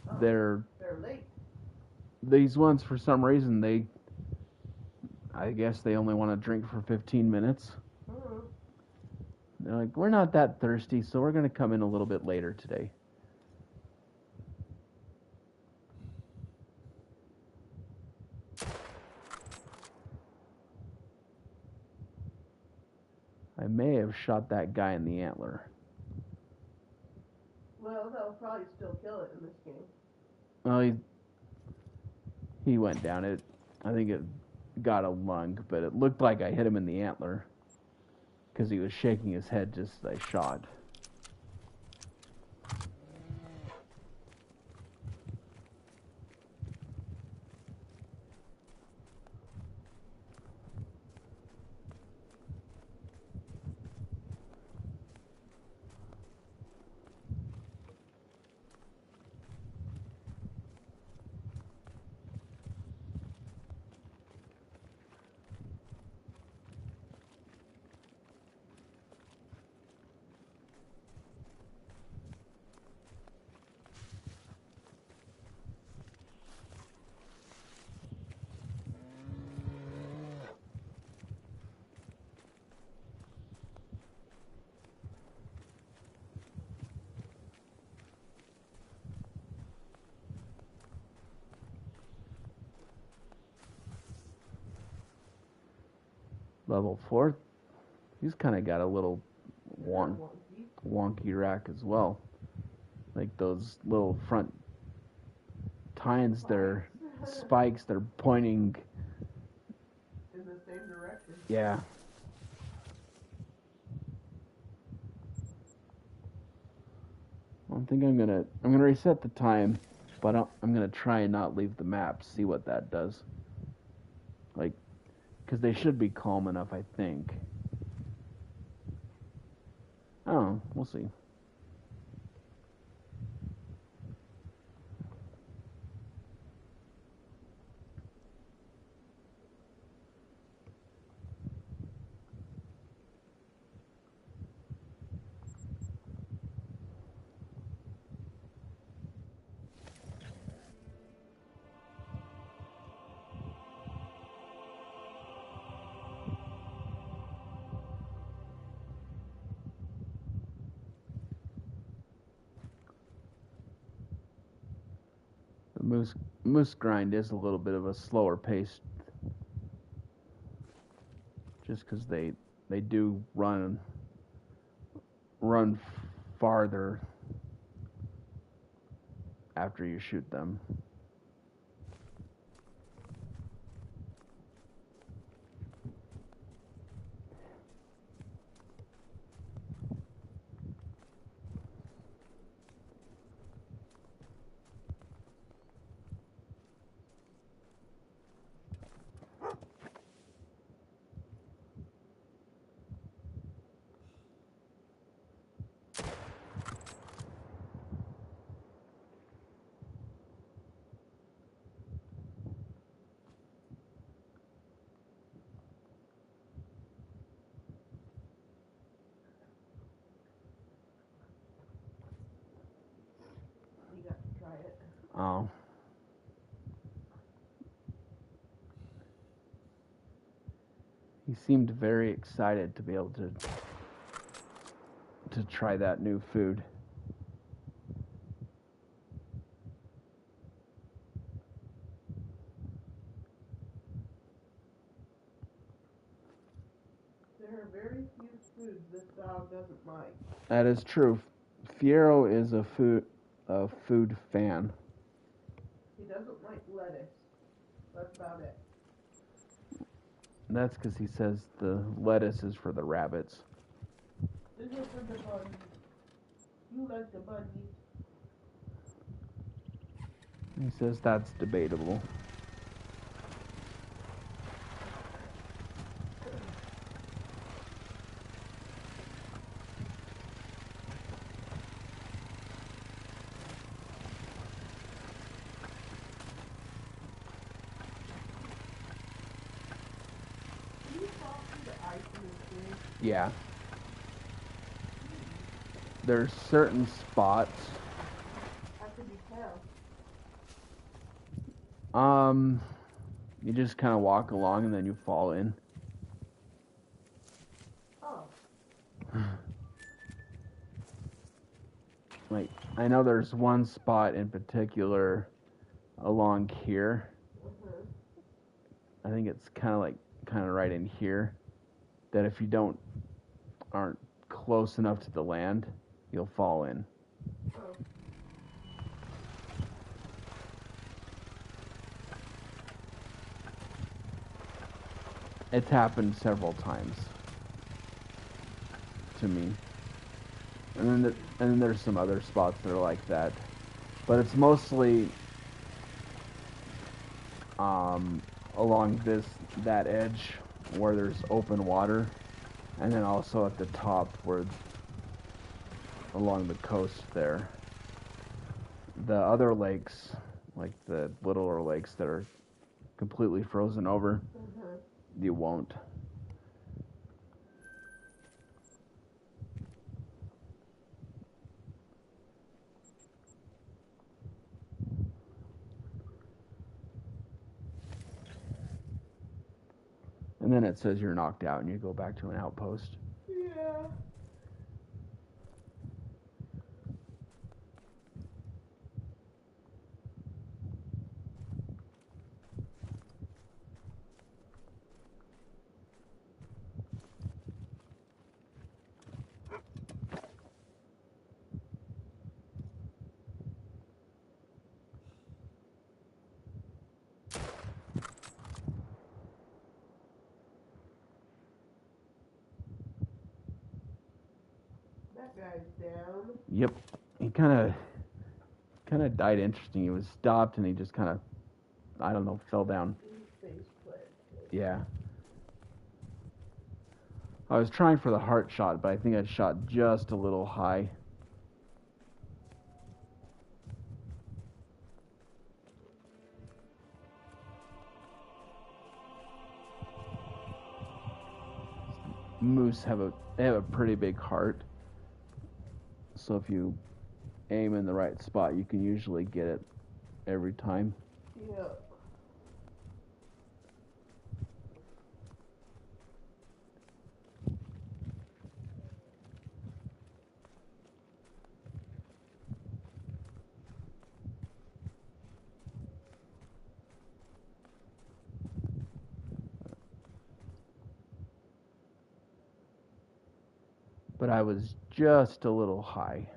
S1: Oh,
S3: They're
S1: late.
S3: These ones, for some reason, I guess they only want to drink for 15 minutes. They're like, we're not that thirsty, so we're going to come in a little bit later today. I may have shot that guy in the antler.
S1: Well, they'll probably still kill it in this game.
S3: Well, he went down. I think it got a lung, but it looked like I hit him in the antler because he was shaking his head just as I shot. Level 4, he's kind of got a little wonky rack as well. Like those little front tines, they're spikes, they're pointing
S1: in the same direction.
S3: Yeah. I think I'm gonna reset the time, but I'm gonna try and not leave the map. See what that does. Like, because they should be calm enough, I think. Oh, we'll see. The moose grind is a little bit of a slower pace, just because they do run farther after you shoot them.
S1: You got to try it.
S3: Oh. He seemed very excited to be able to try that new food.
S1: There are very few foods this dog doesn't like.
S3: That is true. Fiero is a food fan.
S1: He doesn't like lettuce. That's about it.
S3: That's because he says the lettuce is for the rabbits.
S1: This is for the bunnies. You like the bunnies.
S3: He says that's debatable.
S1: Can you talk to the ice in this thing?
S3: Yeah. There's certain spots.
S1: How could you tell?
S3: You just kind of walk along and then you fall in.
S1: Oh.
S3: Like, I know there's one spot in particular along here. I think it's kind of right in here, that if you aren't close enough to the land, you'll fall in.
S1: Oh.
S3: It's happened several times to me. And then there's some other spots that are like that. But it's mostly along that edge where there's open water, and then also at the top where along the coast there. The other lakes, like the littler lakes that are completely frozen over, you won't. And then it says you're knocked out and you go back to an outpost.
S1: Yeah. that guy's down.
S3: Yep. He kind of died interesting. He was stopped and he just kind of, I don't know, fell down.
S1: His face planted.
S3: Yeah. I was trying for the heart shot, but I think I shot just a little high. Moose have a pretty big heart, so if you aim in the right spot, you can usually get it every time.
S1: Yeah.
S3: But I was just a little high.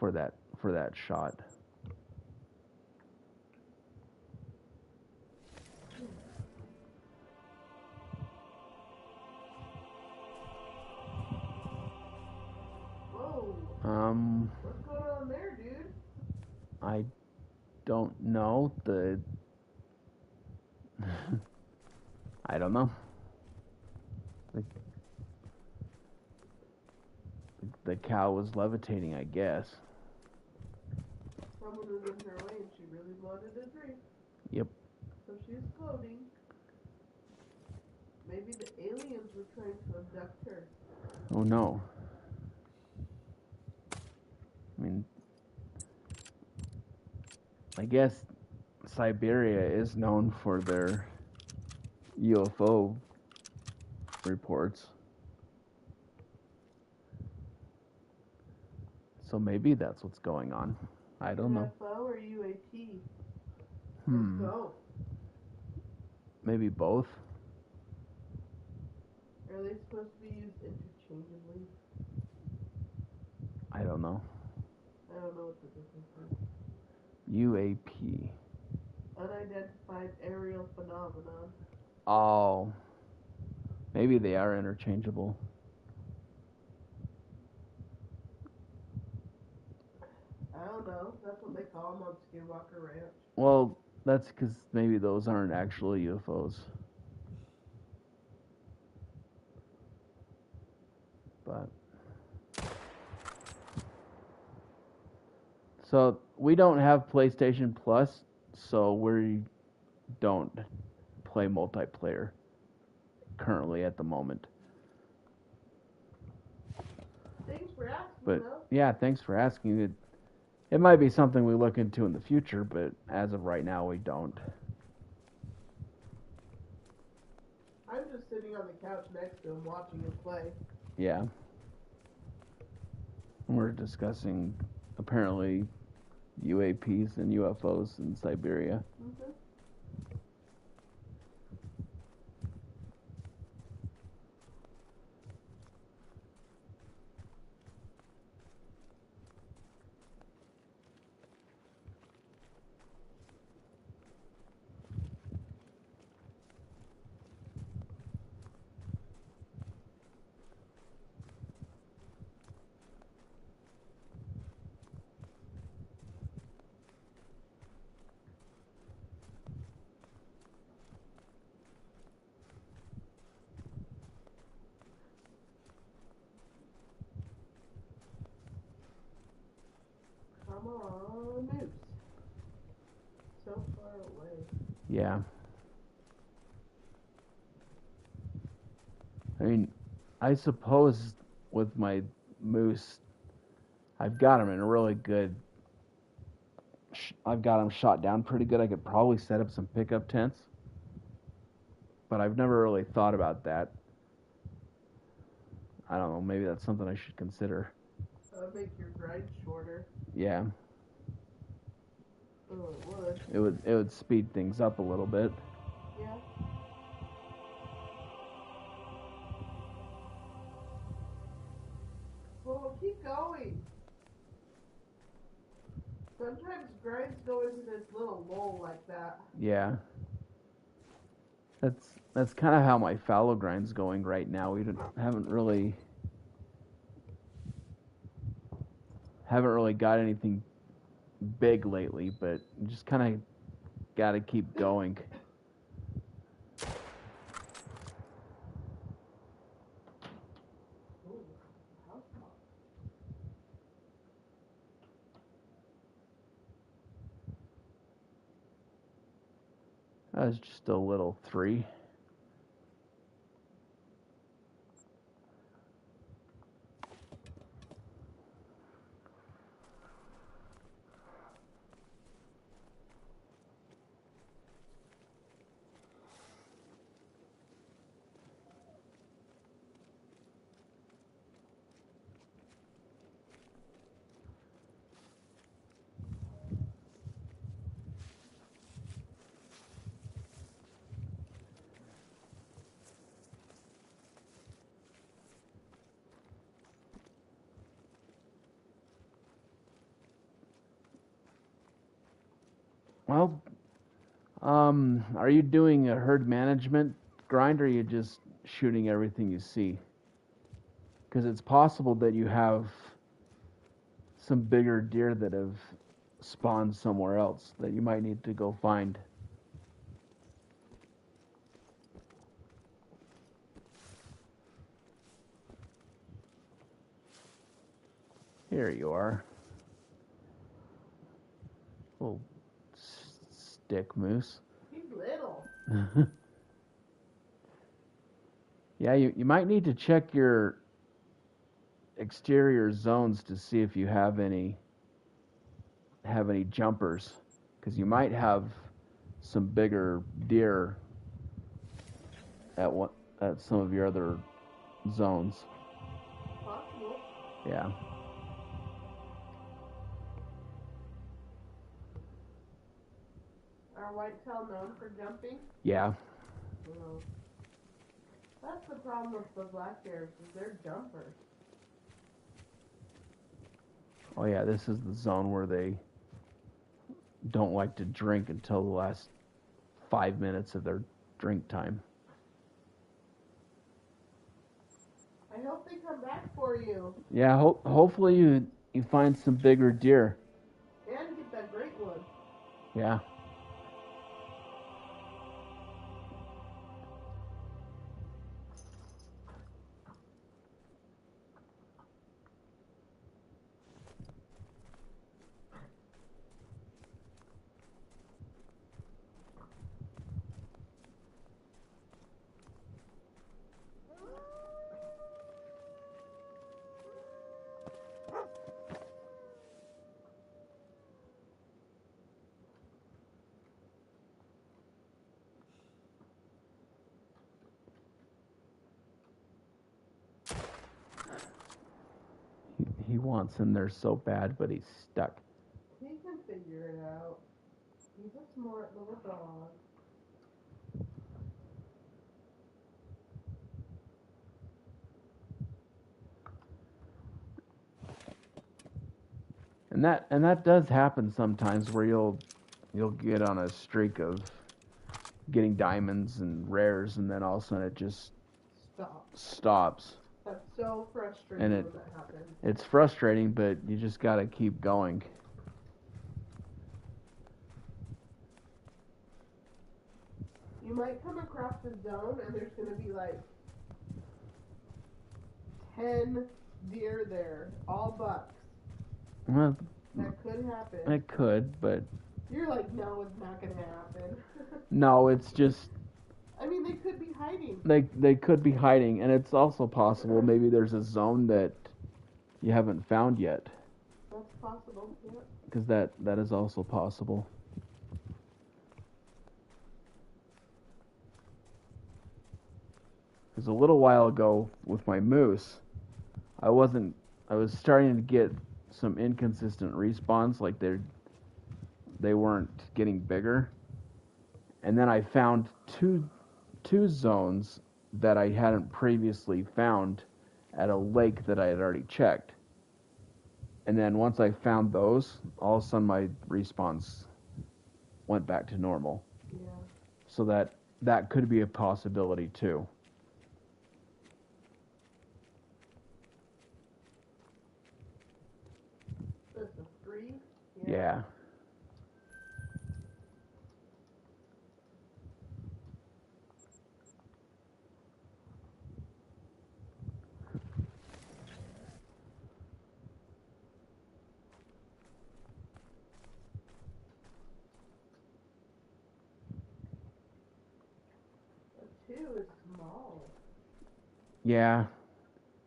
S3: For that shot.
S1: Whoa. What's going on there, dude?
S3: I don't know. I don't know. The cow was levitating, I guess.
S1: Someone was in her way and she really wanted a drink.
S3: Yep.
S1: So she's floating. Maybe the aliens were trying to abduct her.
S3: Oh no. I mean, I guess Siberia is known for their UFO reports. So maybe that's what's going on. I don't know.
S1: UFO or UAP? Let's go.
S3: Maybe both.
S1: Are they supposed to be used interchangeably?
S3: I don't know.
S1: I don't know what the difference is.
S3: UAP.
S1: Unidentified aerial phenomenon.
S3: Oh. Maybe they are interchangeable.
S1: I don't know. That's what they call them on Skinwalker Ranch.
S3: Well, that's because maybe those aren't actual UFOs. But so we don't have PlayStation Plus, so we don't play multiplayer currently at the moment.
S1: Thanks for asking,
S3: But
S1: though.
S3: yeah, thanks for asking. It might be something we look into in the future, but as of right now, we don't.
S1: I'm just sitting on the couch next to him watching him play.
S3: Yeah. We're discussing apparently UAPs and UFOs in Siberia.
S1: Mm-hmm. Come on, moose. So far away.
S3: Yeah. I mean, I suppose with my moose, I've got him in a really good. I've got him shot down pretty good. I could probably set up some pickup tents, but I've never really thought about that. I don't know. Maybe that's something I should consider.
S1: That would make your grind shorter.
S3: Yeah.
S1: Oh, it would.
S3: It would speed things up a little bit.
S1: Yeah. Well, keep going. Sometimes grinds go into this little lull like that.
S3: Yeah. that's kind of how my fallow grind's going right now. Haven't really got anything big lately, but just kind of got to keep going. That was just a little 3. Well, are you doing a herd management grind, or are you just shooting everything you see? Because it's possible that you have some bigger deer that have spawned somewhere else that you might need to go find. Here you are. Little stick moose.
S1: He's little.
S3: Yeah, you might need to check your exterior zones to see if you have any jumpers, because you might have some bigger deer at some of your other zones.
S1: Possible.
S3: Yeah.
S1: Are whitetail known for jumping?
S3: Yeah.
S1: No. That's the problem with the black bears, is they're jumpers.
S3: Oh yeah, this is the zone where they don't like to drink until the last 5 minutes of their drink time.
S1: I hope they come back for you.
S3: Yeah, hopefully you find some bigger deer.
S1: And get that great wood.
S3: Yeah. He wants in there so bad, but he's stuck.
S1: He can figure it out. He's a smart little dog.
S3: And that does happen sometimes, where you'll get on a streak of getting diamonds and rares, and then all of a sudden it just stops.
S1: That's so frustrating
S3: And
S1: when that happens.
S3: It's frustrating, but you just gotta keep going.
S1: You might come across a zone and there's going to be like 10 deer there, all bucks.
S3: Well,
S1: That could happen.
S3: it could, but
S1: You're like, no, it's not going to happen.
S3: no, it's just
S1: I mean, they could be hiding.
S3: they could be hiding, and it's also possible maybe there's a zone that you haven't found yet,
S1: That's possible, yeah.
S3: because that is also possible. Because a little while ago with my moose, I was starting to get some inconsistent respawns, like they weren't getting bigger, and then I found two zones that I hadn't previously found at a lake that I had already checked. And then once I found those, all of a sudden my respawns went back to normal.
S1: Yeah.
S3: So that that could be a possibility too.
S1: That's a 3?
S3: Yeah.
S1: A 2 is small.
S3: Yeah.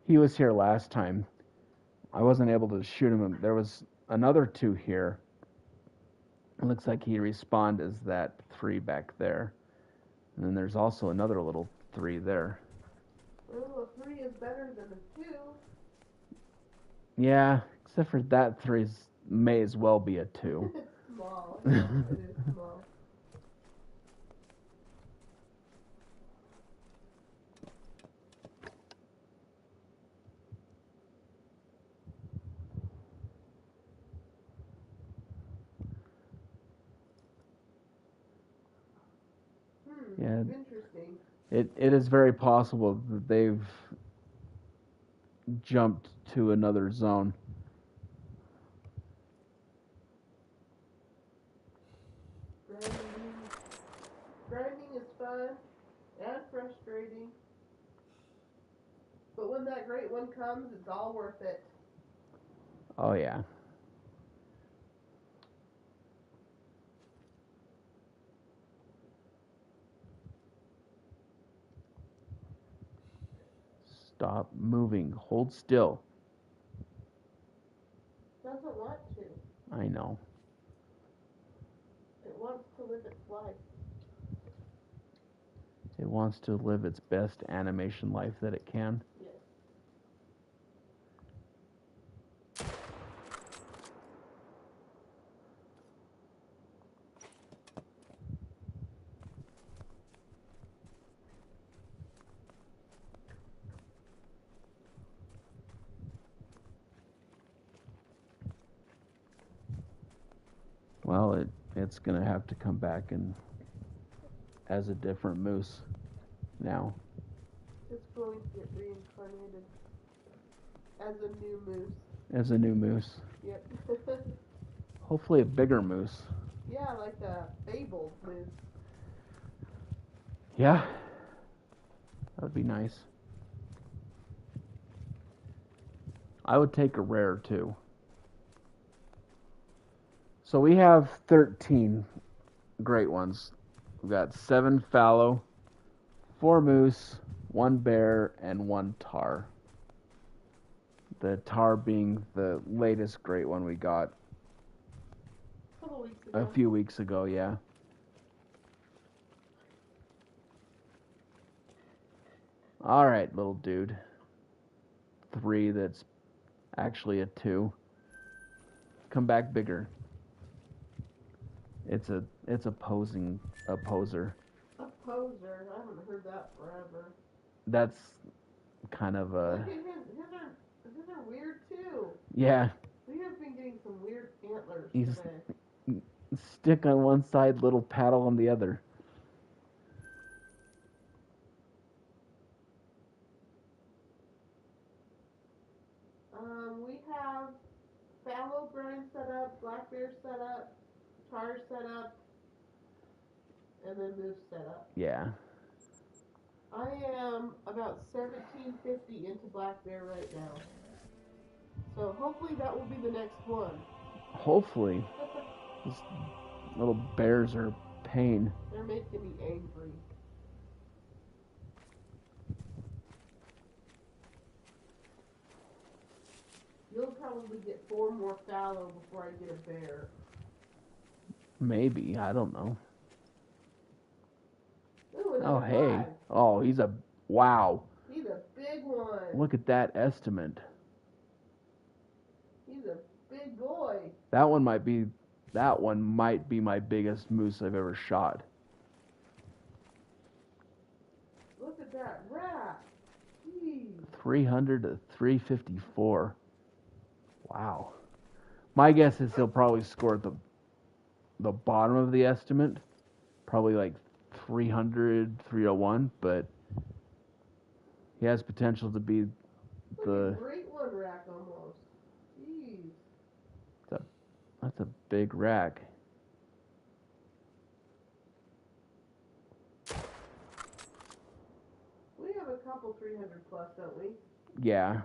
S3: He was here last time. I wasn't able to shoot him. There was another 2 here. It looks like he respawned as that 3 back there. And then there's also another little 3 there.
S1: Well, a 3 is better than a 2.
S3: Yeah, except for that 3 may as well be a 2.
S1: It's small. Yeah, it is small.
S3: Yeah.
S1: Interesting.
S3: It is very possible that they've jumped to another zone.
S1: Grinding is fun and frustrating. But when that great one comes, it's all worth it.
S3: Oh yeah. Stop moving. Hold still.
S1: Doesn't want to.
S3: I know.
S1: It wants to live its life.
S3: It wants to live its best animation life that it can.
S1: Yes.
S3: Well, it's gonna have to come back and as a different moose now.
S1: It's going to get reincarnated as a new moose.
S3: As a new moose.
S1: Yep.
S3: Hopefully a bigger moose.
S1: Yeah, like a fabled moose.
S3: Yeah. That would be nice. I would take a rare too. So we have 13 great ones. We've got 7 fallow, 4 moose, 1 bear, and 1 tar. The tar being the latest great one we got a few weeks ago, yeah. All right, little dude. 3 that's actually a 2. Come back bigger. It's a poser.
S1: A poser. I haven't heard that forever.
S3: That's kind of a.
S1: Look at his are weird too.
S3: Yeah.
S1: We have been getting some weird antlers
S3: He's
S1: today.
S3: stick on one side, little paddle on the other.
S1: We have fallow grind set up, black bear set up, tar set up, and then moose set up.
S3: Yeah.
S1: I am about 1750 into black bear right now. So hopefully that will be the next one.
S3: Hopefully. These little bears are pain.
S1: They're making me angry. You'll probably get 4 more fallow before I get a bear.
S3: Maybe. I don't know.
S1: Ooh,
S3: Oh, hey.
S1: 5.
S3: Oh, he's a. Wow.
S1: He's a big one.
S3: Look at that estimate.
S1: He's a big boy.
S3: That one might be my biggest moose I've ever shot.
S1: Look at that rat. Jeez.
S3: 300 to 354. Wow. My guess is he'll probably score at the bottom of the estimate, probably like 300, 301, but he has potential to be the.
S1: Great one rack almost. Jeez.
S3: That's a big rack.
S1: We have a couple 300 plus, don't we?
S3: Yeah.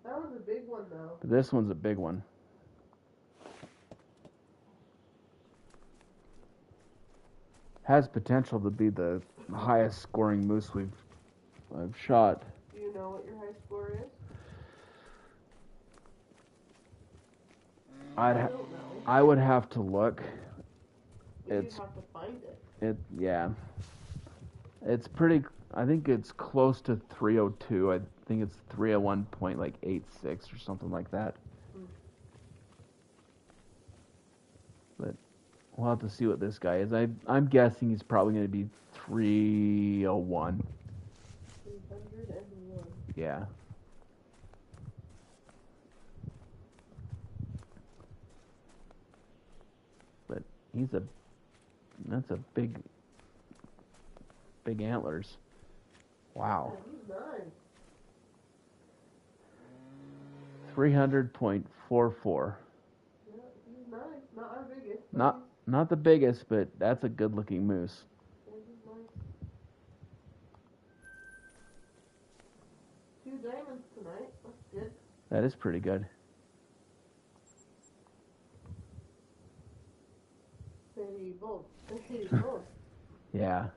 S1: That was a big one though.
S3: But this one's a big one. Has potential to be the highest scoring moose I've shot.
S1: Do you know what your high score is? I don't know.
S3: I would have to look.
S1: You have to find it.
S3: Yeah. It's pretty. I think it's close to 302. I think it's 301.86 or something like that. But we'll have to see what this guy is. I'm guessing he's probably going to be 301.
S1: 301.
S3: Yeah. But that's a big antlers. Wow.
S1: Yeah, he's nice.
S3: 300.44.
S1: Yeah, he's nice. Not our biggest.
S3: Not the biggest, but that's a good looking moose.
S1: Yeah, he's nice. 2 diamonds tonight. That's good.
S3: That is pretty good.
S1: Very bold. Very bold.
S3: Yeah.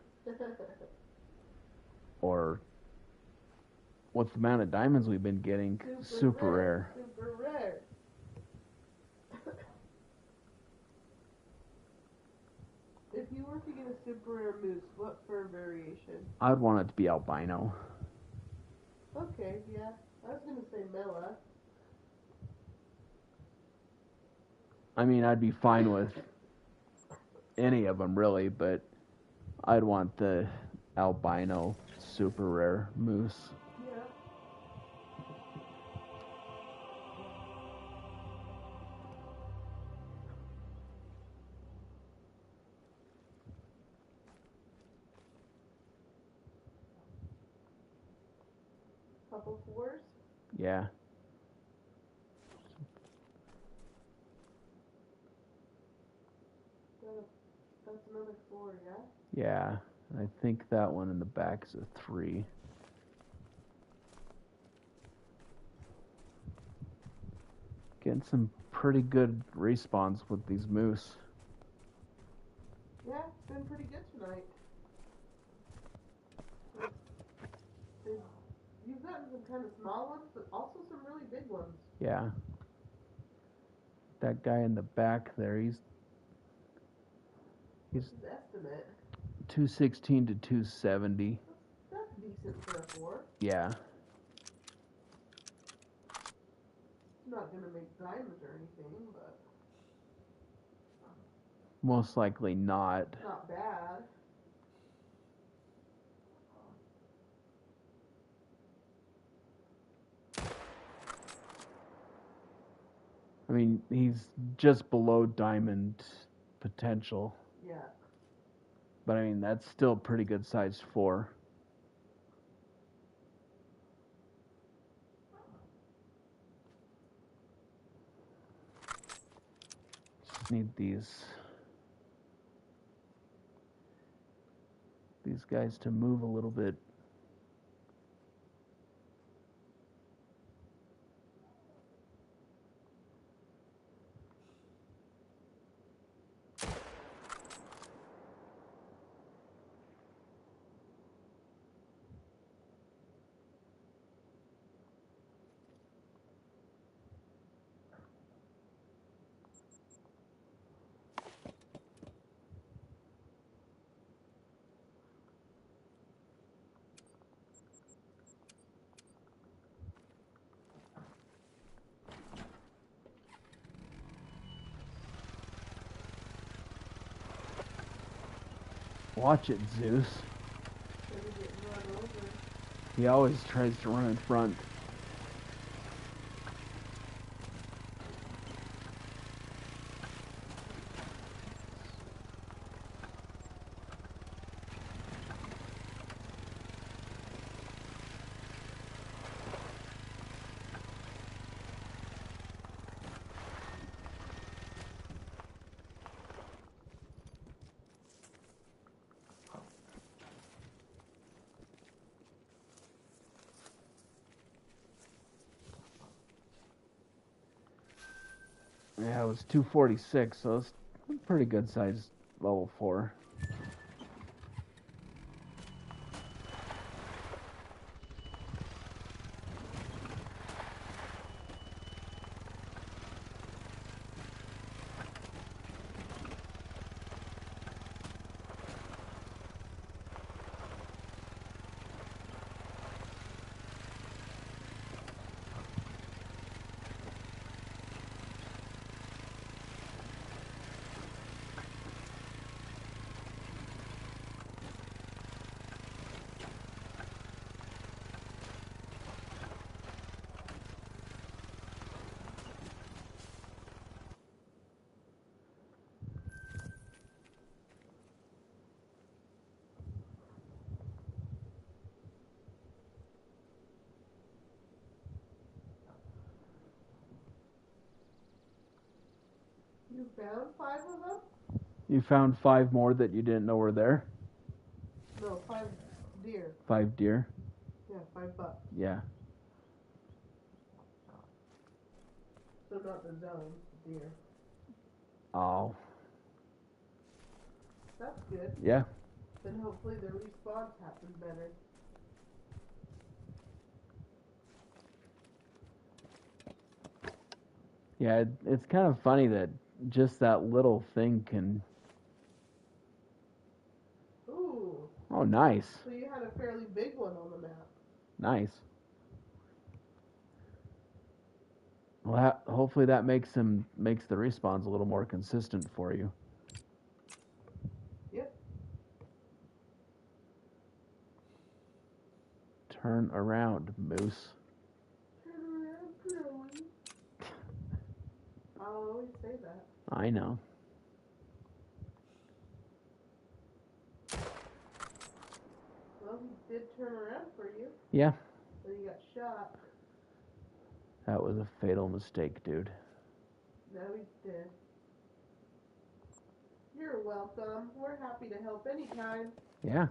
S3: Or what's the amount of diamonds we've been getting? Super rare.
S1: Super rare. If you were to get a super rare moose, what fur variation?
S3: I'd want it to be albino.
S1: Okay, yeah. I was going to say Mela.
S3: I mean, I'd be fine with any of them, really, but I'd want the albino super rare moose.
S1: Yeah. Couple 4s?
S3: Yeah.
S1: That's another 4, yeah?
S3: Yeah. I think that one in the back is a 3. Getting some pretty good respawns with these moose.
S1: Yeah, it's been pretty good tonight. You've gotten some kind of small ones, but also some really big ones.
S3: Yeah. That guy in the back there, he's
S1: His estimate.
S3: 216 to 270.
S1: That's decent for a 4.
S3: Yeah.
S1: Not gonna make diamonds or anything, but
S3: Most likely not.
S1: not bad.
S3: I mean, he's just below diamond potential.
S1: Yeah.
S3: But I mean, that's still pretty good size 4. Just need these guys to move a little bit. Watch it, Zeus. He always tries to run in front. Yeah, it was 246, so it's a pretty good size level 4.
S1: You found 5 of them?
S3: You found 5 more that you didn't know were there?
S1: No, 5 deer.
S3: 5 deer?
S1: Yeah, $5.
S3: Yeah.
S1: So not the zone, the deer.
S3: Oh.
S1: That's good.
S3: Yeah.
S1: Then hopefully the response happens better.
S3: Yeah, it's kind of funny that just that little thing can...
S1: Ooh.
S3: Oh, nice.
S1: So you had a fairly big one on the map.
S3: Nice. Well, hopefully that makes the respawns a little more consistent for you.
S1: Yep.
S3: Turn around, moose.
S1: Turn around, Chloe. I'll always say that.
S3: I know.
S1: Well, he did turn around for you.
S3: Yeah.
S1: But he got shot.
S3: That was a fatal mistake, dude.
S1: Now he's dead. You're welcome. We're happy to help anytime.
S3: Yeah.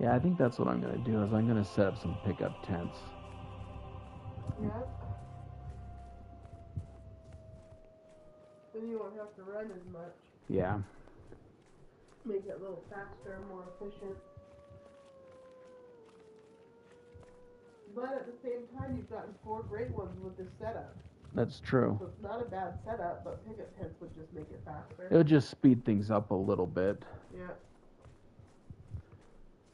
S3: Yeah, I think that's what I'm going to do is I'm going to set up some pickup tents.
S1: Yep. Then you won't have to run as much.
S3: Yeah.
S1: Make it a little faster, more efficient. But at the same time, you've gotten 4 great ones with this setup.
S3: That's true.
S1: So it's not a bad setup, but pickup tents would just make it faster.
S3: It'll just speed things up a little bit.
S1: Yeah.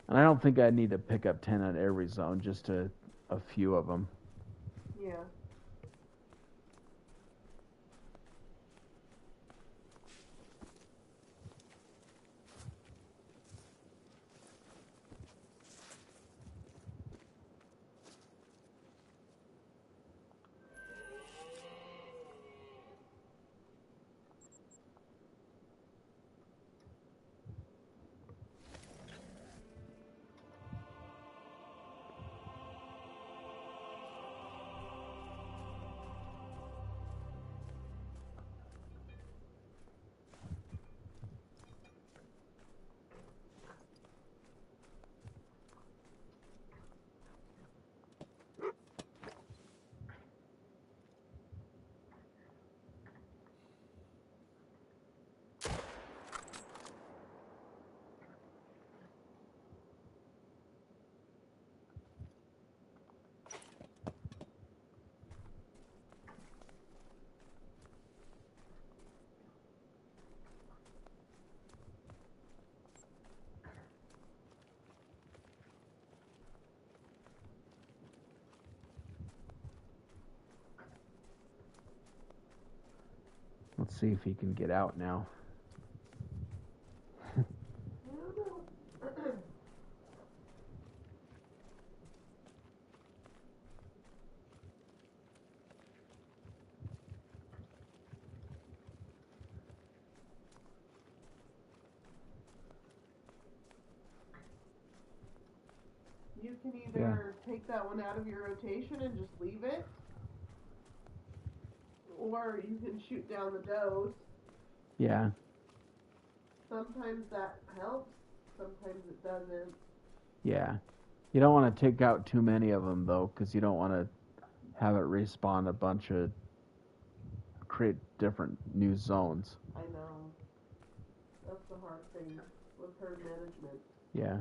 S3: And I don't think I need a pickup tent at every zone, just a few of them.
S1: Yeah.
S3: Let's see if he can get out now.
S1: I don't know. You can either take that one out of your rotation and just leave it, or you can shoot down the does.
S3: Yeah.
S1: Sometimes that helps, sometimes it doesn't.
S3: Yeah. You don't want to take out too many of them, though, because you don't want to have it respawn a bunch of, create different new zones.
S1: I know. That's the hard thing with herd management.
S3: Yeah.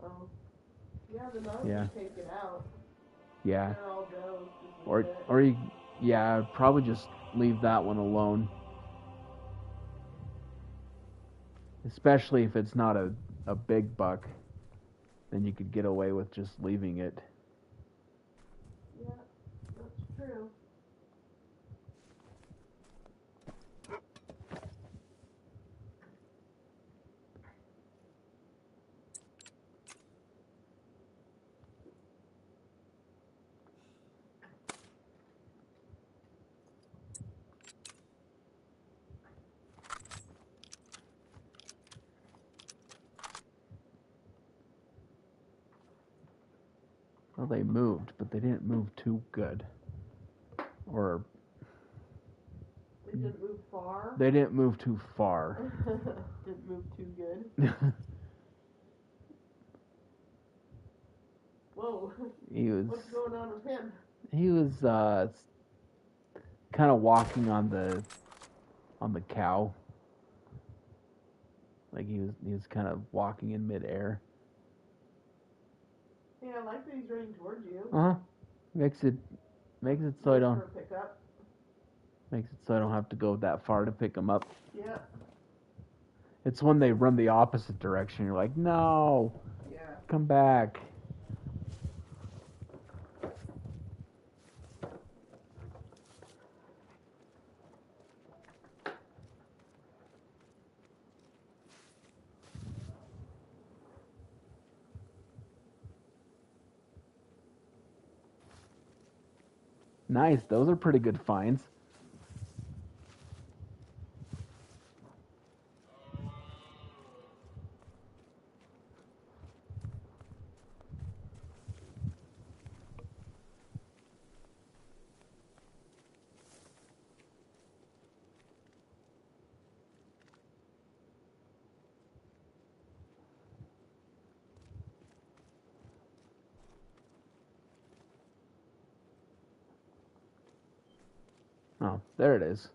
S1: Oh. Yeah, then I
S3: Yeah.
S1: would take it out.
S3: Yeah.
S1: They're all does. Just leave it.
S3: Or you, yeah, probably just leave that one alone. Especially if it's not a big buck, then you could get away with just leaving it.
S1: Yeah, that's true.
S3: Well, they moved, but they didn't move too good. Or
S1: They didn't move far.
S3: they didn't move too far.
S1: Didn't move too good. Whoa. What's going on with him?
S3: He was kind of walking on the cow. Like he was kind of walking in midair.
S1: Yeah, I like that he's running towards you.
S3: Makes it so I don't
S1: For a pickup.
S3: makes it so I don't have to go that far to pick him up.
S1: Yeah.
S3: It's when they run the opposite direction. You're like, no,
S1: Yeah.
S3: come back. Nice. Those are pretty good finds. Oh, there it is.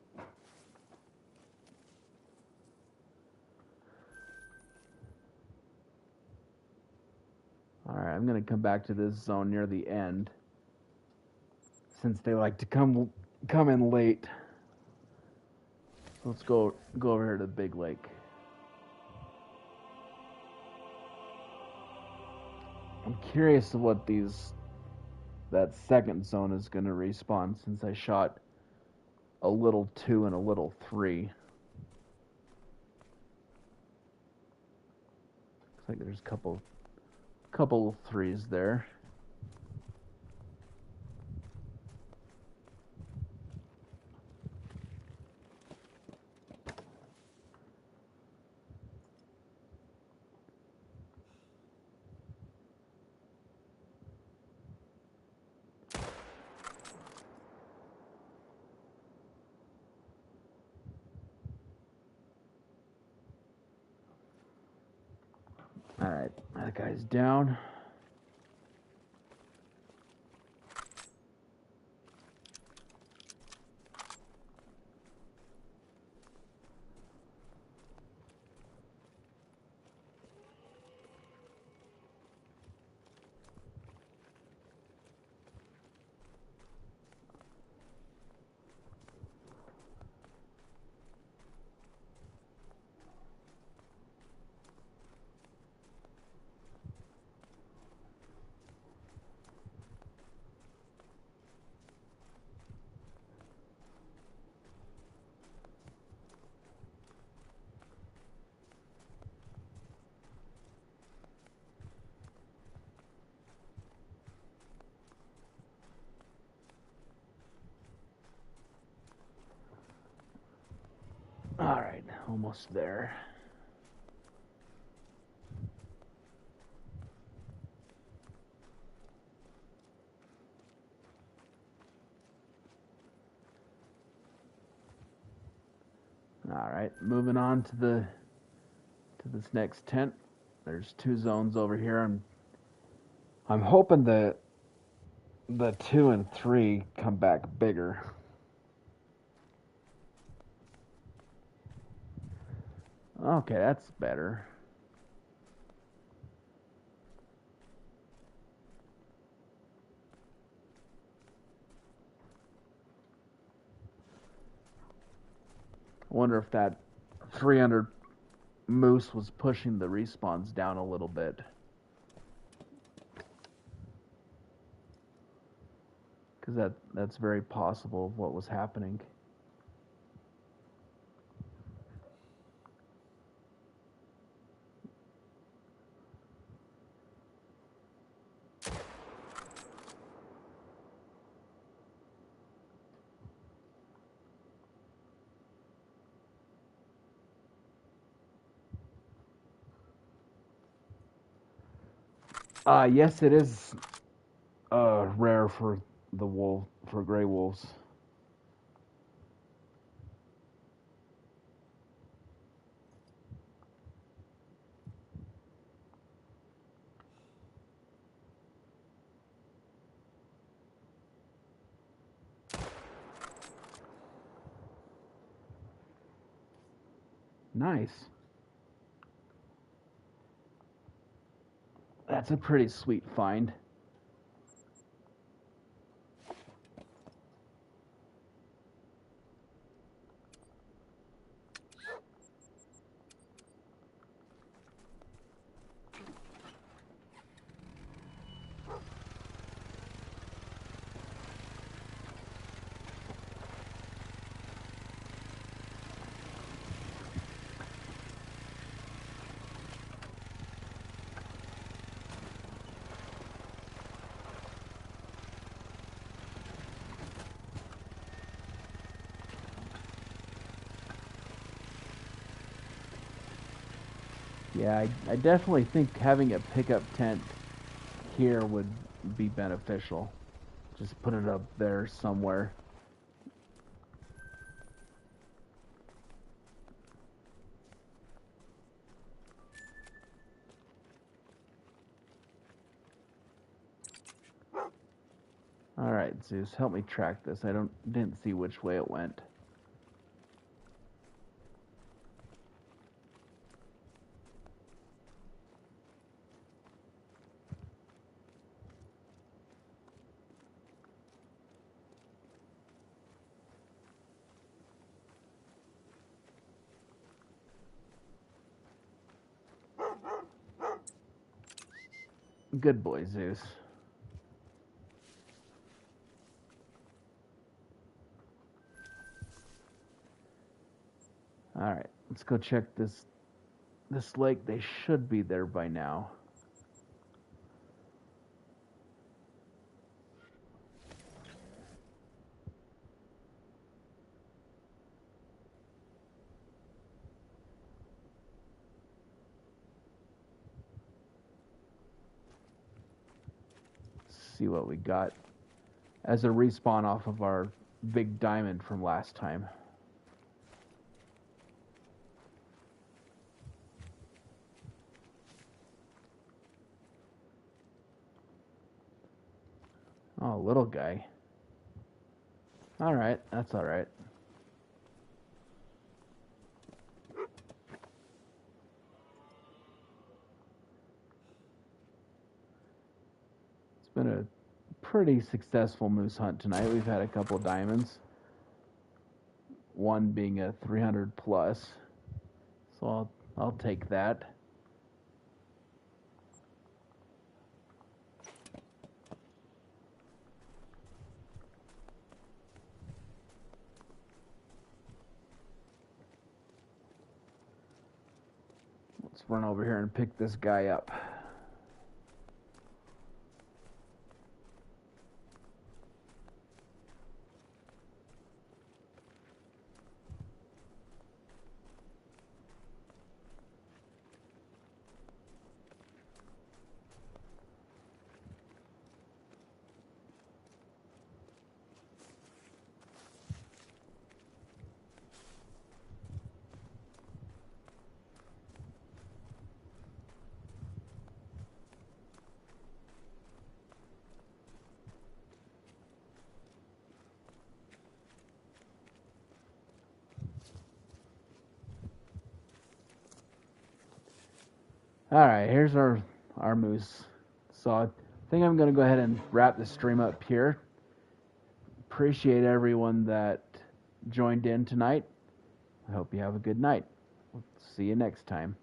S3: Alright, I'm going to come back to this zone near the end, since they like to come in late. So let's go over here to the big lake. I'm curious of what that second zone is going to respawn, since I shot a little 2 and a little 3. Looks like there's a couple of 3s there. Alright, that guy's down. Almost there. All right, moving on to this next tent. There's 2 zones over here. I'm hoping that the 2 and 3 come back bigger. Okay, that's better. I wonder if that 300 moose was pushing the respawns down a little bit. Because that's very possible of what was happening. Yes, it is rare for gray wolves. Nice. That's a pretty sweet find. Yeah, I definitely think having a pickup tent here would be beneficial. Just put it up there somewhere. All right, Zeus, help me track this. Didn't see which way it went. Good boy, Zeus. All right, let's go check this lake. They should be there by now. See what we got as a respawn off of our big diamond from last time. Oh, little guy. All right, that's all right. It's been a pretty successful moose hunt tonight. We've had a couple diamonds. One being a 300 plus. So I'll take that. Let's run over here and pick this guy up. All right, here's our moose. So I think I'm going to go ahead and wrap the stream up here. Appreciate everyone that joined in tonight. I hope you have a good night. We'll see you next time.